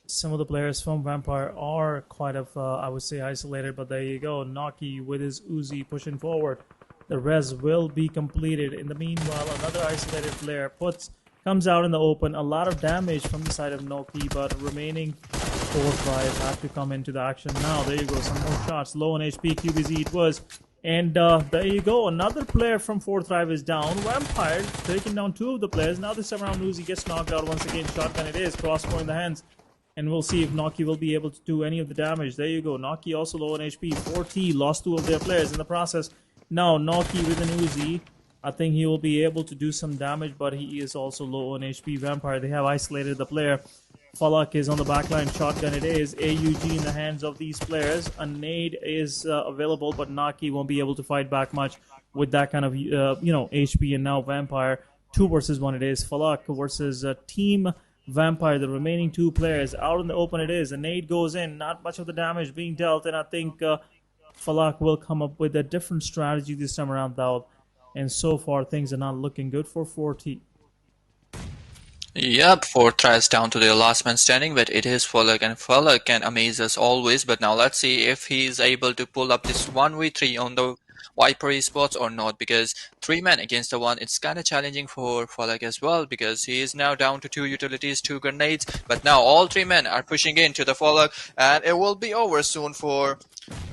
Some of the players from Vampire are quite of, I would say, isolated, but there you go. Naki with his Uzi pushing forward. The res will be completed. In the meanwhile, another isolated player comes out in the open. A lot of damage from the side of Noki, but remaining 4-5 have to come into the action now. There you go. Some more shots. Low on HP. QBZ it was. And there you go. Another player from 4th Drive is down. Vampire taking down 2 of the players. Now this time around, Uzi gets knocked out once again. Shotgun it is. Crossbow in the hands. And we'll see if Naki will be able to do any of the damage. There you go. Naki also low on HP. 4T lost 2 of their players in the process. Now Naki with an Uzi. I think he will be able to do some damage, but he is also low on HP. Vampire, they have isolated the player. Falak is on the backline. Shotgun it is. AUG in the hands of these players. A nade is available, but Naki won't be able to fight back much with that kind of HP. And now Vampire 2 versus 1 it is. Falak versus Team Vampire. The remaining 2 players out in the open it is. A nade goes in. Not much of the damage being dealt, and I think Falak will come up with a different strategy this time around, though. And so far, things are not looking good for 4T. Yep, 4 tries down to the last man standing, but it is Falak, and Falak can amaze us always. But now let's see if he's able to pull up this 1v3 on the Viper eSports or not, because 3 men against the 1, it's kind of challenging for Falak as well, because he is now down to 2 utilities, 2 grenades, but now all 3 men are pushing into the Falak, and it will be over soon for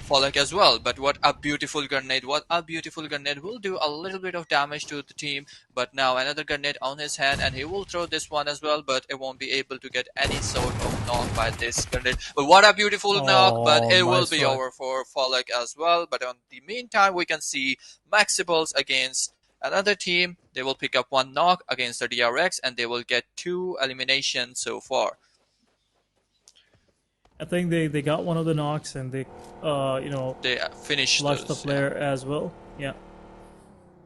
Falak as well. But what a beautiful grenade, what a beautiful grenade. Will do a little bit of damage to the team, but now another grenade on his hand, and he will throw this one as well, but it won't be able to get any sort of knock by this grenade. But what a beautiful knock, but Oh, it will nice be try. over for Falak as well. But on the meantime, we can see MAXEBELS against another team. They will pick up 1 knock against the DRX, and they will get 2 eliminations so far. I think they got one of the knocks and they, They finished flushed the those, yeah. player as well. Yeah.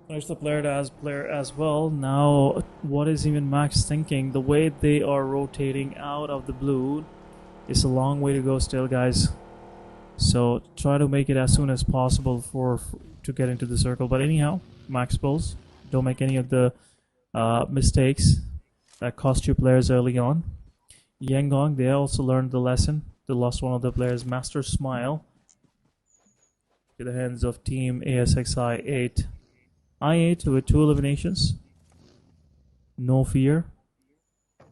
Flushed the player as well. Now, what is even Max thinking? The way they are rotating out of the blue, it's a long way to go still, guys. So try to make it as soon as possible to get into the circle. But anyhow, MAXEBELS, don't make any of the mistakes that cost you players early on. Yangon, they also learned the lesson. They lost one of the players, Master Smile, to the hands of Team ASXI 8. I8 with 2 eliminations. No Fear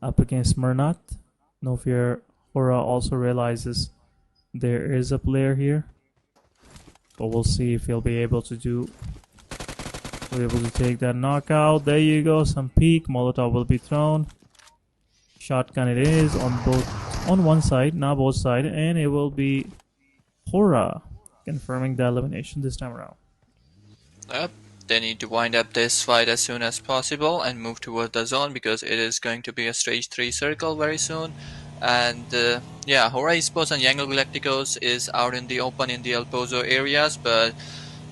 up against Mernat. No Fear. Hora also realizes there is a player here, but we'll see if he'll be able to do We're able to take that knockout. There you go. Some peak. Molotov will be thrown. Shotgun it is on one side, not both sides, and it will be Hora confirming the elimination this time around. Yep. They need to wind up this fight as soon as possible and move toward the zone because it is going to be a stage 3 circle very soon. And yeah, Hora eSports and Yangle Galacticos is out in the open in the El Pozo areas, but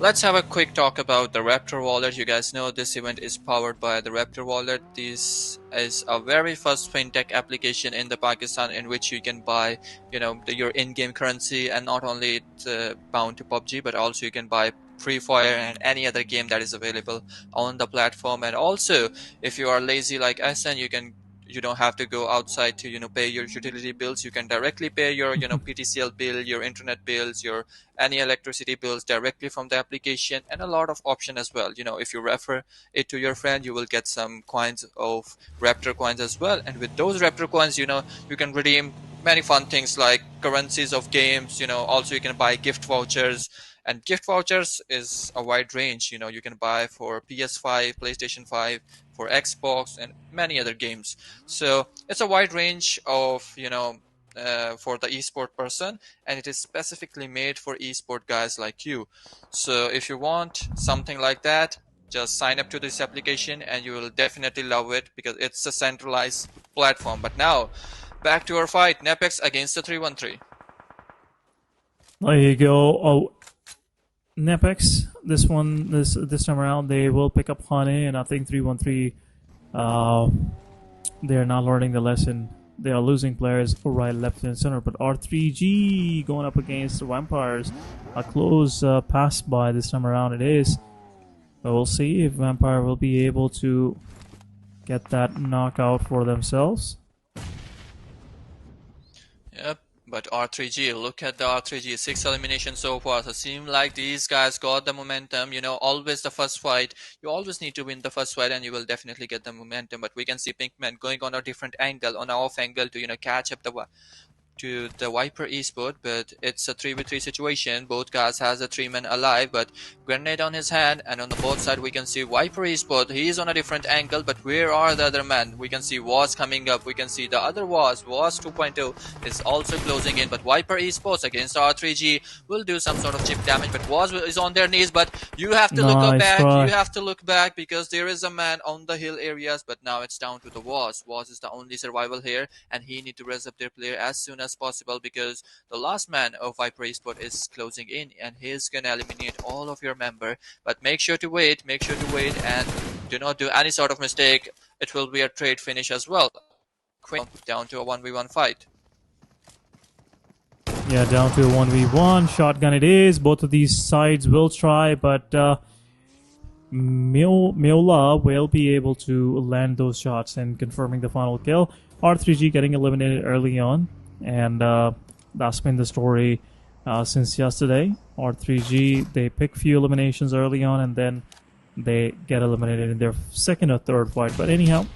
let's have a quick talk about the Raptor wallet. You guys know this event is powered by the Raptor wallet. This is a very first fintech application in the Pakistan in which you can buy, your in-game currency, and not only it's bound to PUBG, but also you can buy Free Fire and any other game that is available on the platform. And also, if you are lazy like us and you don't have to go outside to pay your utility bills, you can directly pay your PTCL bill, your internet bills, your any electricity bills directly from the application, and a lot of option as well. If you refer it to your friend, you will get some coins of Raptor coins as well, and with those Raptor coins, you can redeem many fun things like currencies of games. Also you can buy gift vouchers, and gift vouchers is a wide range. You can buy for PS5, PlayStation 5, for Xbox, and many other games. So it's a wide range of for the esport person, and it is specifically made for esport guys like you. So if you want something like that, just sign up to this application and you will definitely love it because it's a centralized platform. But now back to our fight, Nepex against the 313. There you go. Oh, Nepex, this time around, they will pick up Hane, and I think 313, they're not learning the lesson. They are losing players right, left, and center. But R3G going up against the Vampires. A close pass by this time around it is. But we'll see if Vampire will be able to get that knockout for themselves. Yep. But R3G, look at the R3G, 6 eliminations so far. So it seems like these guys got the momentum. Always the first fight. You always need to win the first fight and you will definitely get the momentum. But we can see Pinkman going on a different angle, on an off angle to catch up to the Viper esport, but it's a 3v3 situation. Both guys has a 3-man alive, but grenade on his hand, and on the both side we can see Viper esport. He is on a different angle, but where are the other men? We can see Waz coming up. We can see the other Waz 2.0 is also closing in, but Viper esports against R3G will do some sort of chip damage, but Waz is on their knees, but you have to look back. You have to look back because there is a man on the hill areas, but now it's down to the Waz. Waz is the only survival here, and he need to res up their player as soon as possible because the last man of Viper Esport is closing in and he's gonna eliminate all of your member. But make sure to wait, and do not do any sort of mistake. It will be a trade finish as well. Quick, down to a 1v1 fight. Yeah, down to a 1v1. Shotgun it is. Both of these sides will try, but Miola will be able to land those shots and confirming the final kill. R3G getting eliminated early on, and that's been the story since yesterday. R3G, they pick few eliminations early on, and then they get eliminated in their second or third fight. But anyhow,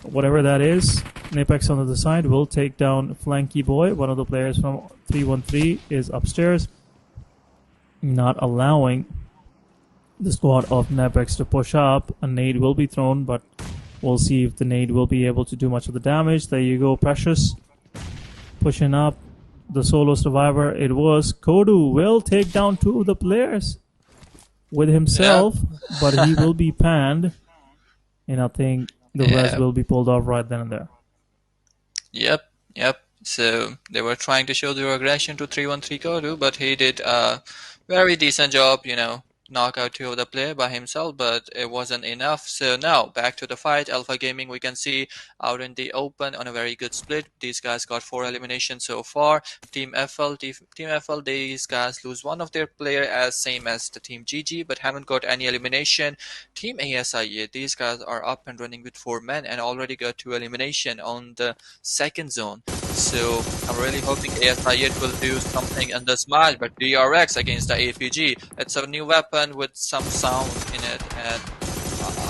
whatever that is, Apex on the other side will take down Flanky Boy. One of the players from 313 is upstairs, not allowing the squad of Nepex to push up. A nade will be thrown, but we'll see if the nade will be able to do much of the damage. There you go, Precious. Pushing up the solo survivor. It was Kodu will take down two of the players with himself, but he will be panned. And I think the rest will be pulled off right then and there. Yep. So they were trying to show their aggression to 313 Kodu, but he did a very decent job, knock out two of the player by himself, but it wasn't enough. So now back to the fight. Alpha Gaming, we can see out in the open on a very good split. These guys got 4 eliminations so far. Team FL, these guys lose one of their player as same as the Team GG, but haven't got any elimination. Team ASIA, these guys are up and running with 4 men and already got 2 elimination on the second zone. So I'm really hoping ASIA will do something in this match, but DRX against the APG, it's a new weapon with some sound in it, and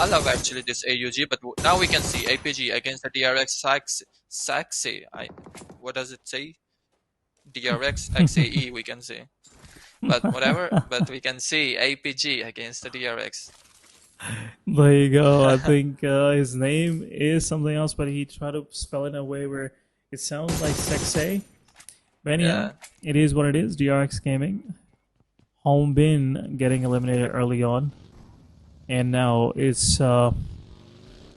I love actually this AUG. But now we can see APG against the DRX Saxe. What does it say? DRX XAE, we can see. But whatever. But we can see APG against the DRX. There you go. I think his name is something else, but he tried to spell it in a way where it sounds like Sexay. But anyhow, Yeah. it is what it is. DRX Gaming. Home Bin getting eliminated early on. And now it's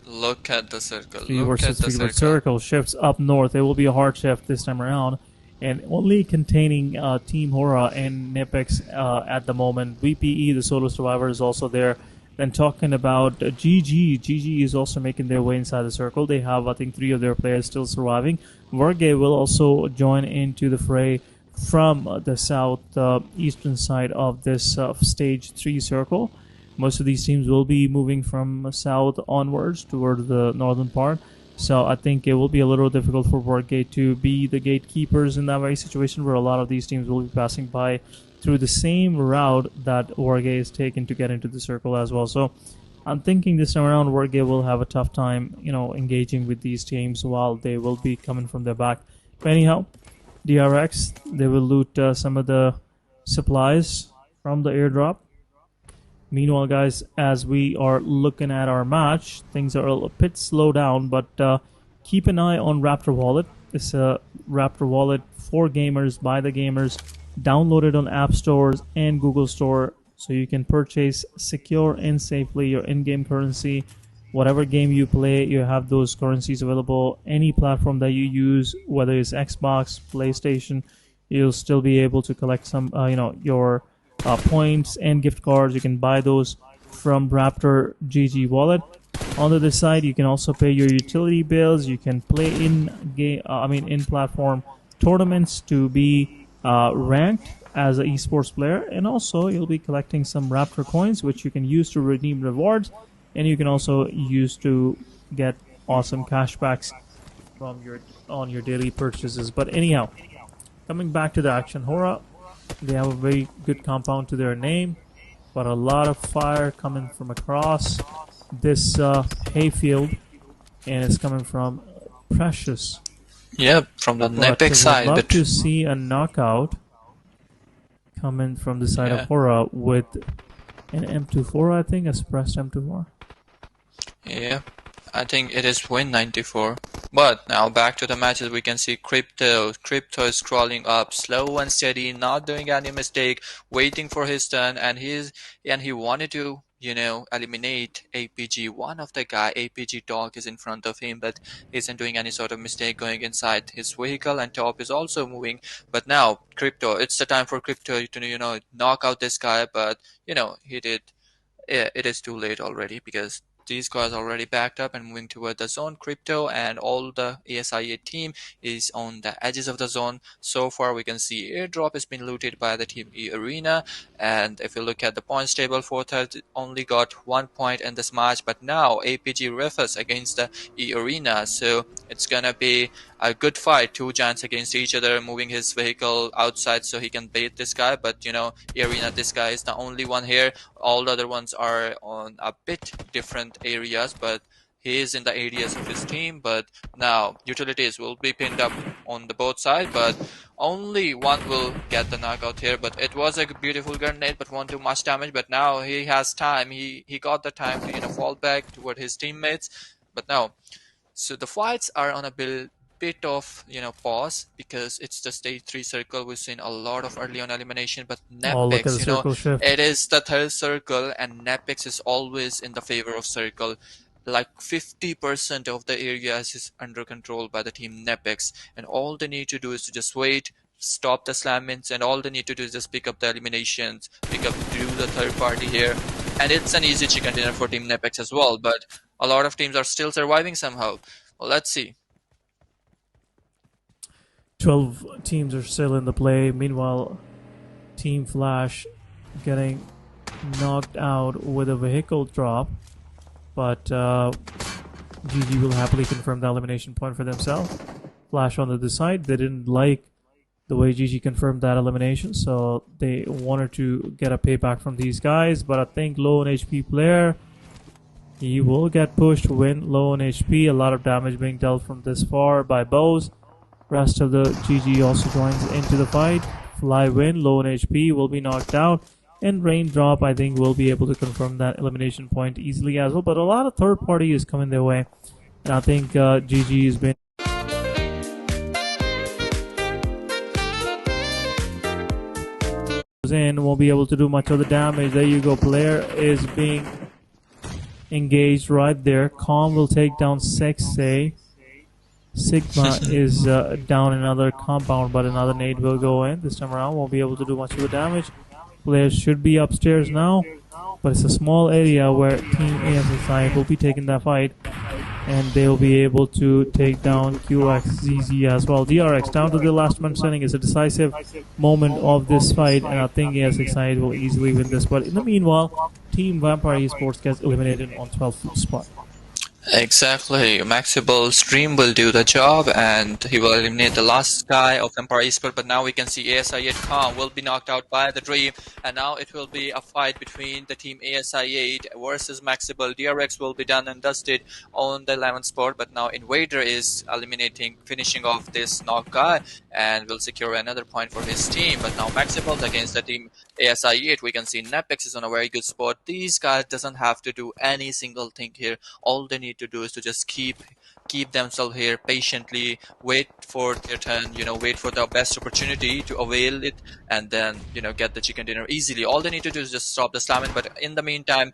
Look at the circle. 3 Look at versus the 3 with circle. circle. Shifts up north. It will be a hard shift this time around. And only containing Team Hora and Nipex at the moment. VPE, the solo survivor, is also there. Then talking about GG. GG is also making their way inside the circle. They have, I think, 3 of their players still surviving. Verge will also join into the fray from the south eastern side of this stage 3 circle. Most of these teams will be moving from south onwards toward the northern part. So I think it will be a little difficult for Wargate to be the gatekeepers in that very situation where a lot of these teams will be passing by through the same route that Wargate is taken to get into the circle as well. So I'm thinking this time around Wargate will have a tough time, engaging with these teams while they will be coming from their back. But anyhow, DRX, they will loot some of the supplies from the airdrop. Meanwhile, guys, as we are looking at our match, things are a bit slow down, but keep an eye on Raptor Wallet. It's a Raptor Wallet for gamers, by the gamers, downloaded on App Stores and Google Store, so you can purchase secure and safely your in-game currency. Whatever game you play, you have those currencies available. Any platform that you use, whether it's Xbox, PlayStation, you'll still be able to collect some, your points and gift cards. You can buy those from Raptor GG Wallet. On the other side, you can also pay your utility bills. You can play in platform tournaments to be ranked as an eSports player, and also you'll be collecting some Raptor coins, which you can use to redeem rewards, and you can also use to get awesome cashbacks from on your daily purchases. But anyhow, coming back to the action, Hora, they have a very good compound to their name, but a lot of fire coming from across this hayfield, and it's coming from Precious. Yep, from the But Nepex would side. love But to see a knockout coming from the side yeah. of Hora with an M24, I think, a suppressed M24. Yeah, I think it is win 94. But now back to the matches, we can see Crypto. Crypto is crawling up, slow and steady, not doing any mistake, waiting for his turn, and he wanted to, eliminate APG. One of the guy, APG dog, is in front of him, but isn't doing any sort of mistake going inside his vehicle, and Top is also moving. But now Crypto, it's the time for Crypto to knock out this guy, but he did. Yeah, it is too late already because these guys are already backed up and moving toward the zone. Crypto and all the ASIA team is on the edges of the zone. So far, we can see airdrop has been looted by the team E Arena. And if you look at the points table, Fortnite only got 1 point in this match. But now APG refers against the E Arena. So it's gonna be a good fight. 2 giants against each other, moving his vehicle outside so he can bait this guy. But E Arena, this guy is the only one here. All the other ones are on a bit different areas, but he is in the areas of his team. But now utilities will be pinned up on the both sides, but only one will get the knockout here. But it was a beautiful grenade, but won't do much damage. But now he has time. He got the time to fall back toward his teammates. But now, so the fights are on a bit of pause because it's the stage 3 circle. We've seen a lot of early on elimination, but Oh, look at the Nepex, circle shift. it is the third circle, and Nepex is always in the favor of circle. Like 50% of the areas is under control by the team Nepex, and all they need to do is to just wait, stop the slam-ins, and all they need to do is just pick up the eliminations, do the third party here, and it's an easy chicken dinner for team Nepex as well. But a lot of teams are still surviving somehow. Well, let's see. 12 teams are still in the play. Meanwhile, Team Flash getting knocked out with a vehicle drop. But GG will happily confirm the elimination point for themselves. Flash on the other side, they didn't like the way GG confirmed that elimination, so they wanted to get a payback from these guys. But I think low on HP player, he will get pushed, win low on HP. A lot of damage being dealt from this far by bows. Rest of the GG also joins into the fight. Flywin, low on HP, will be knocked out. And Raindrop, I think, will be able to confirm that elimination point easily as well. But a lot of third party is coming their way. And I think GG has been in, won't be able to do much of the damage. There you go. Player is being engaged right there. Calm will take down Sexay. Sigma is down another compound, but another nade will go in. This time around, won't be able to do much of the damage. Players should be upstairs now, but it's a small area where Team ASSI will be taking that fight, and they'll be able to take down QXZZ as well. DRX down to the last man standing is a decisive moment of this fight, and I think ASSI will easily win this. But in the meanwhile, Team Vampire Esports gets eliminated on 12th spot. Exactly. MAXEBELS Dream will do the job and he will eliminate the last guy of Empire Esports, but now we can see ASI8 Khan will be knocked out by the Dream, and now it will be a fight between the team ASI8 versus MAXEBELS. DRX will be done and dusted on the 11th spot, but now Invader is finishing off this knock guy and will secure another point for his team. But now MAXEBELS against the team ASI8, we can see Nepex is on a very good spot. These guys doesn't have to do any single thing here. All they need to do is to just keep themselves here patiently, wait for their turn, wait for the best opportunity to avail it, and then get the chicken dinner easily. All they need to do is just stop the slamming. But in the meantime,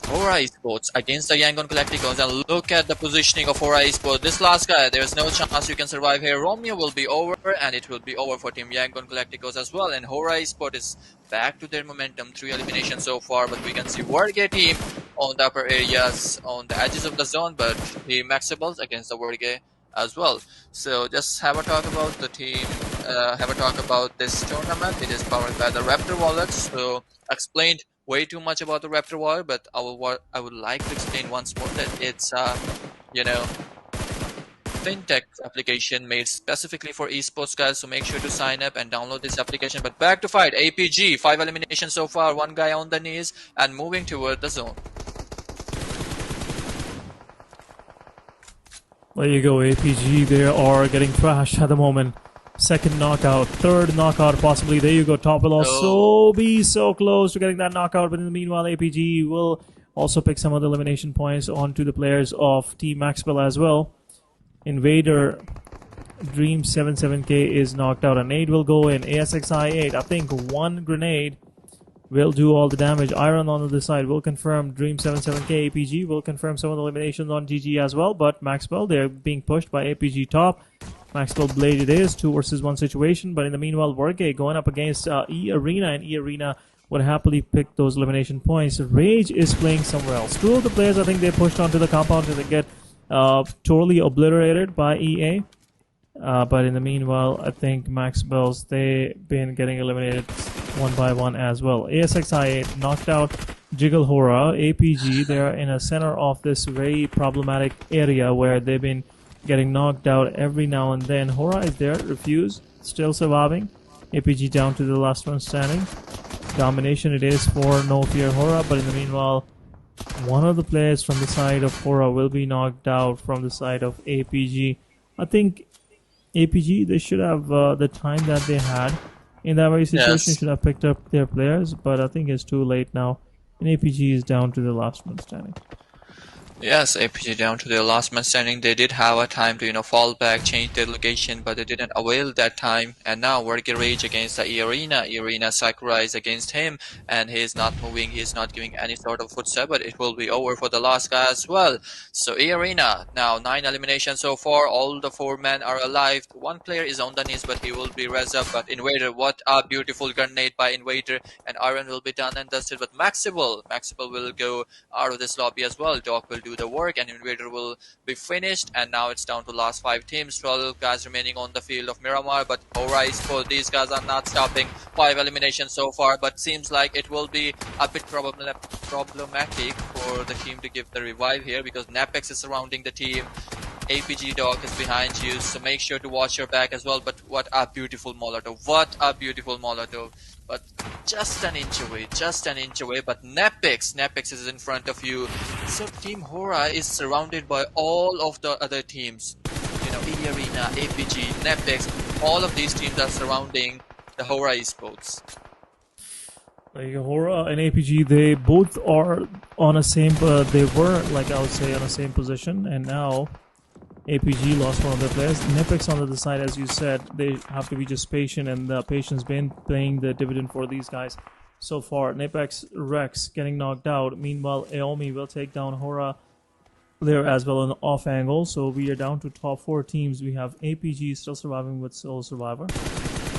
Hora Esports against the Yangon Galacticos, and look at the positioning of Hora Esports. This last guy, there's no chance you can survive here. Romeo will be over, and it will be over for Team Yangon Galacticos as well. And Hora Esports is back to their momentum, 3 eliminations so far, but we can see Wargay team on the upper areas, on the edges of the zone, but Team MAXEBELS against the Wargay as well. So just have a talk about the team, have a talk about this tournament. It is powered by the Raptor wallet, so explained way too much about the Raptor wallet, but I would like to explain once more that it's fintech application made specifically for esports guys, so make sure to sign up and download this application. But back to fight. APG, 5 eliminations so far, 1 guy on the knees and moving toward the zone. There you go, APG, they are getting thrashed at the moment. Second knockout, third knockout possibly. There you go, top will also be so close to getting that knockout, but in the meanwhile, APG will also pick some of the elimination points onto the players of Team MAXEBELS as well. Invader Dream 77K is knocked out. A nade will go in. ASXI8, I think 1 grenade will do all the damage. Iron on the other side will confirm Dream 77K. APG will confirm some of the eliminations on GG as well, but MAXEBELS, they're being pushed by APG top. MAXEBELS Blade it is, 2 versus 1 situation, but in the meanwhile, Wargay going up against E-Arena, and E-Arena would happily pick those elimination points. Rage is playing somewhere else. 2 of the players, I think they pushed onto the compound and they get totally obliterated by EA. But in the meanwhile, I think MAXEBELS, they've been getting eliminated one by one as well. ASXI8 knocked out Jiggle Hora. APG, they're in a center of this very problematic area where they've been getting knocked out every now and then. Hora is there, Refuse, still surviving. APG down to the last one standing. Domination it is for No Fear Hora, but in the meanwhile, one of the players from the side of Hora will be knocked out from the side of APG. I think APG, they should have the time that they had in that very situation, should have picked up their players, but I think it's too late now, and APG is down to the last one standing. Yes, APG down to their last man standing. They did have a time to fall back, change their location, but they didn't avail that time. And now Wargay Rage against the E-Arena. E-Arena Sakura is against him, and he is not moving, he is not giving any sort of footstep, but it will be over for the last guy as well. So E-Arena, now 9 eliminations so far, all the 4 men are alive. 1 player is on the knees, but he will be res up. But Invader, what a beautiful grenade by Invader, and Iron will be done and dusted. But MAXEBELS will go out of this lobby as well. Doc will do the work, and Invader will be finished. And now it's down to last 5 teams, 12 guys remaining on the field of Miramar. But alright, for these guys are not stopping. 5 eliminations so far, but seems like it will be a bit problematic for the team to give the revive here, because Napex is surrounding the team. APG Dog is behind you, so make sure to watch your back as well. But what a beautiful Molotov, what a beautiful Molotov. But just an inch away, but Napex is in front of you. So Team Hora is surrounded by all of the other teams. E-Arena, APG, Napex, all of these teams are surrounding The Hora eSports. Like Hora and APG, they both are on a same. They were, like I would say, on the same position, and now APG lost one of their players. Nipix on the other side, as you said, they have to be just patient, and the patience been paying the dividend for these guys so far. Nipix Rex getting knocked out. Meanwhile, Aomi will take down Hora there as well on the off angle. So we are down to top 4 teams. We have APG still surviving with Sole Survivor.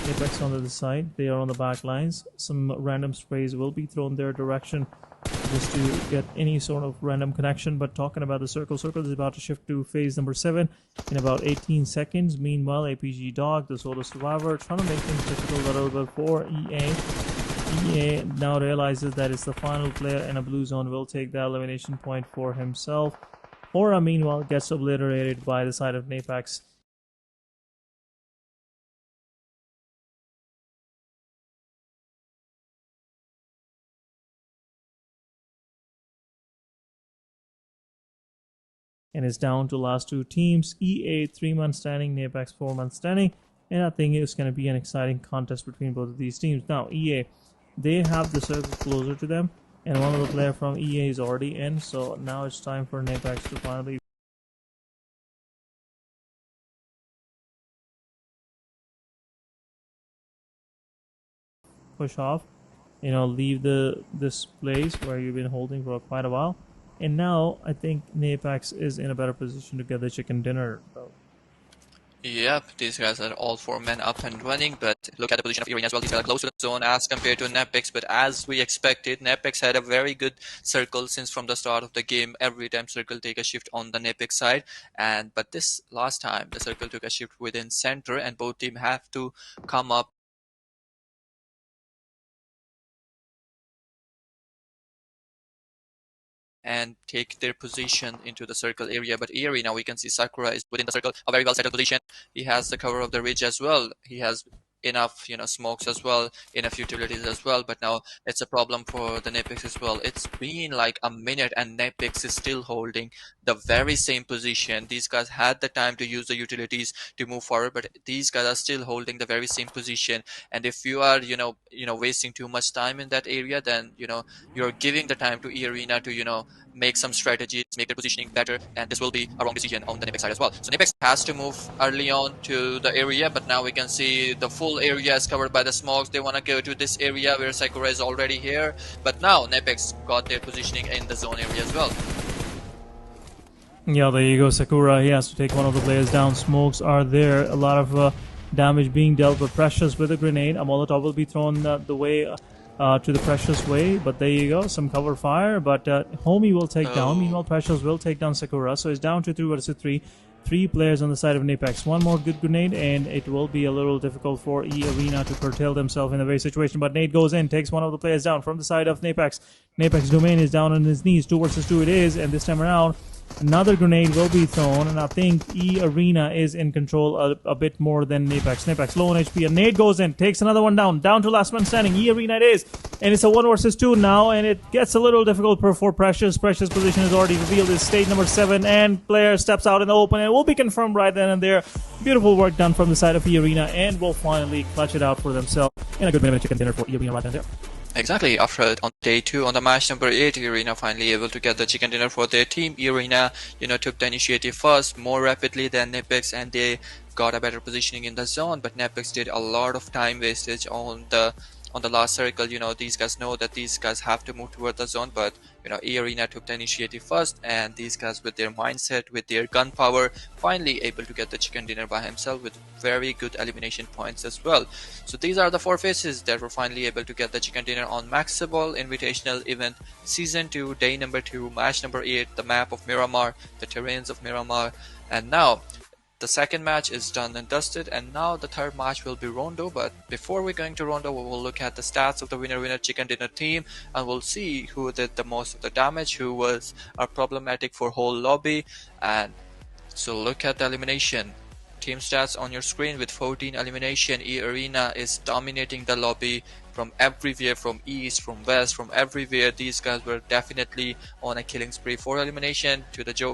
Apex on the other side. They are on the back lines. Some random sprays will be thrown their direction just to get any sort of random connection. But talking about the circle is about to shift to phase number 7 in about 18 seconds. Meanwhile, APG Dog, the solo survivor, trying to make things difficult a little bit for EA. EA now realizes that it's the final player in a blue zone, will take the elimination point for himself. Aura, meanwhile, gets obliterated by the side of Napex. And is down to last 2 teams. EA 3-man standing, Napex 4-man standing. And I think it's going to be an exciting contest between both of these teams. Now, EA, they have the circle closer to them. And one of the players from EA is already in. So now it's time for Napex to finally push off. Leave this place where you've been holding for quite a while. And now I think Napex is in a better position to get the chicken dinner. Yep, these guys are all 4 men up and running, but look at the position of Irene as well. These guys are close to the zone as compared to Nepex, but as we expected, Nepex had a very good circle since from the start of the game. Every time circle take a shift on the Nepex side, but this last time the circle took a shift within center, and both team have to come up and take their position into the circle area. But here now we can see Sakura is within the circle, a very well settled position. He has the cover of the ridge as well. He has enough, smokes as well, enough utilities as well. But now it's a problem for the Nepix as well. It's been like a minute and Nepix is still holding the very same position. These guys had the time to use the utilities to move forward, but these guys are still holding the very same position. And if you are, wasting too much time in that area, then you're giving the time to E-Arena to make some strategies, make their positioning better, and this will be a wrong decision on the Nipex side as well. So Nipex has to move early on to the area, but now we can see the full area is covered by the smokes. They want to go to this area where Sakura is already here, but now Nipex got their positioning in the zone area as well. Yeah, there you go, Sakura. He has to take one of the players down. Smokes are there. A lot of damage being dealt with Precious with a grenade. A Molotov will be thrown the way to the Precious way, but there you go, some cover fire, but Homie will take down. Meanwhile, Precious will take down Sakura, so it's down to 3 versus 3. 3 players on the side of Napex. One more good grenade, and it will be a little difficult for E-Arena to curtail themselves in the very situation, but Nate goes in, takes one of the players down from the side of Napex. Napex Domain is down on his knees, 2 versus 2 it is, and this time around, another grenade will be thrown, and I think E-Arena is in control a bit more than Napex. Napex low on HP, and Nate goes in, takes another one down to last man standing. E-Arena it is, and it's a 1 versus 2 now, and it gets a little difficult for Precious. Precious' position is already revealed, is stage number 7, and player steps out in the open, and it will be confirmed right then and there. Beautiful work done from the side of E-Arena, and will finally clutch it out for themselves, and a good minute chicken dinner for E-Arena right then and there. Exactly. After on day 2 on the match number 8, Irina finally able to get the chicken dinner for their team. Irina, took the initiative first, more rapidly than Nepex, and they got a better positioning in the zone. But Nepex did a lot of time wastage on the last circle. These guys know that these guys have to move toward the zone, but E-Arena took the initiative first, and these guys with their mindset, with their gun power, finally able to get the chicken dinner by himself with very good elimination points as well. So these are the 4 faces that were finally able to get the chicken dinner on MAXEBELS Invitational Event Season 2, day number 2, match number 8, the map of Miramar, the terrains of Miramar, and now the second match is done and dusted, and now the third match will be Rondo. But before we're going to Rondo, we will look at the stats of the winner chicken dinner team, and we'll see who did the most of the damage, who was problematic for whole lobby. And so look at the elimination team stats on your screen. With 14 elimination, E-Arena is dominating the lobby from everywhere, from east, from west, from everywhere. These guys were definitely on a killing spree. 4 elimination to the joke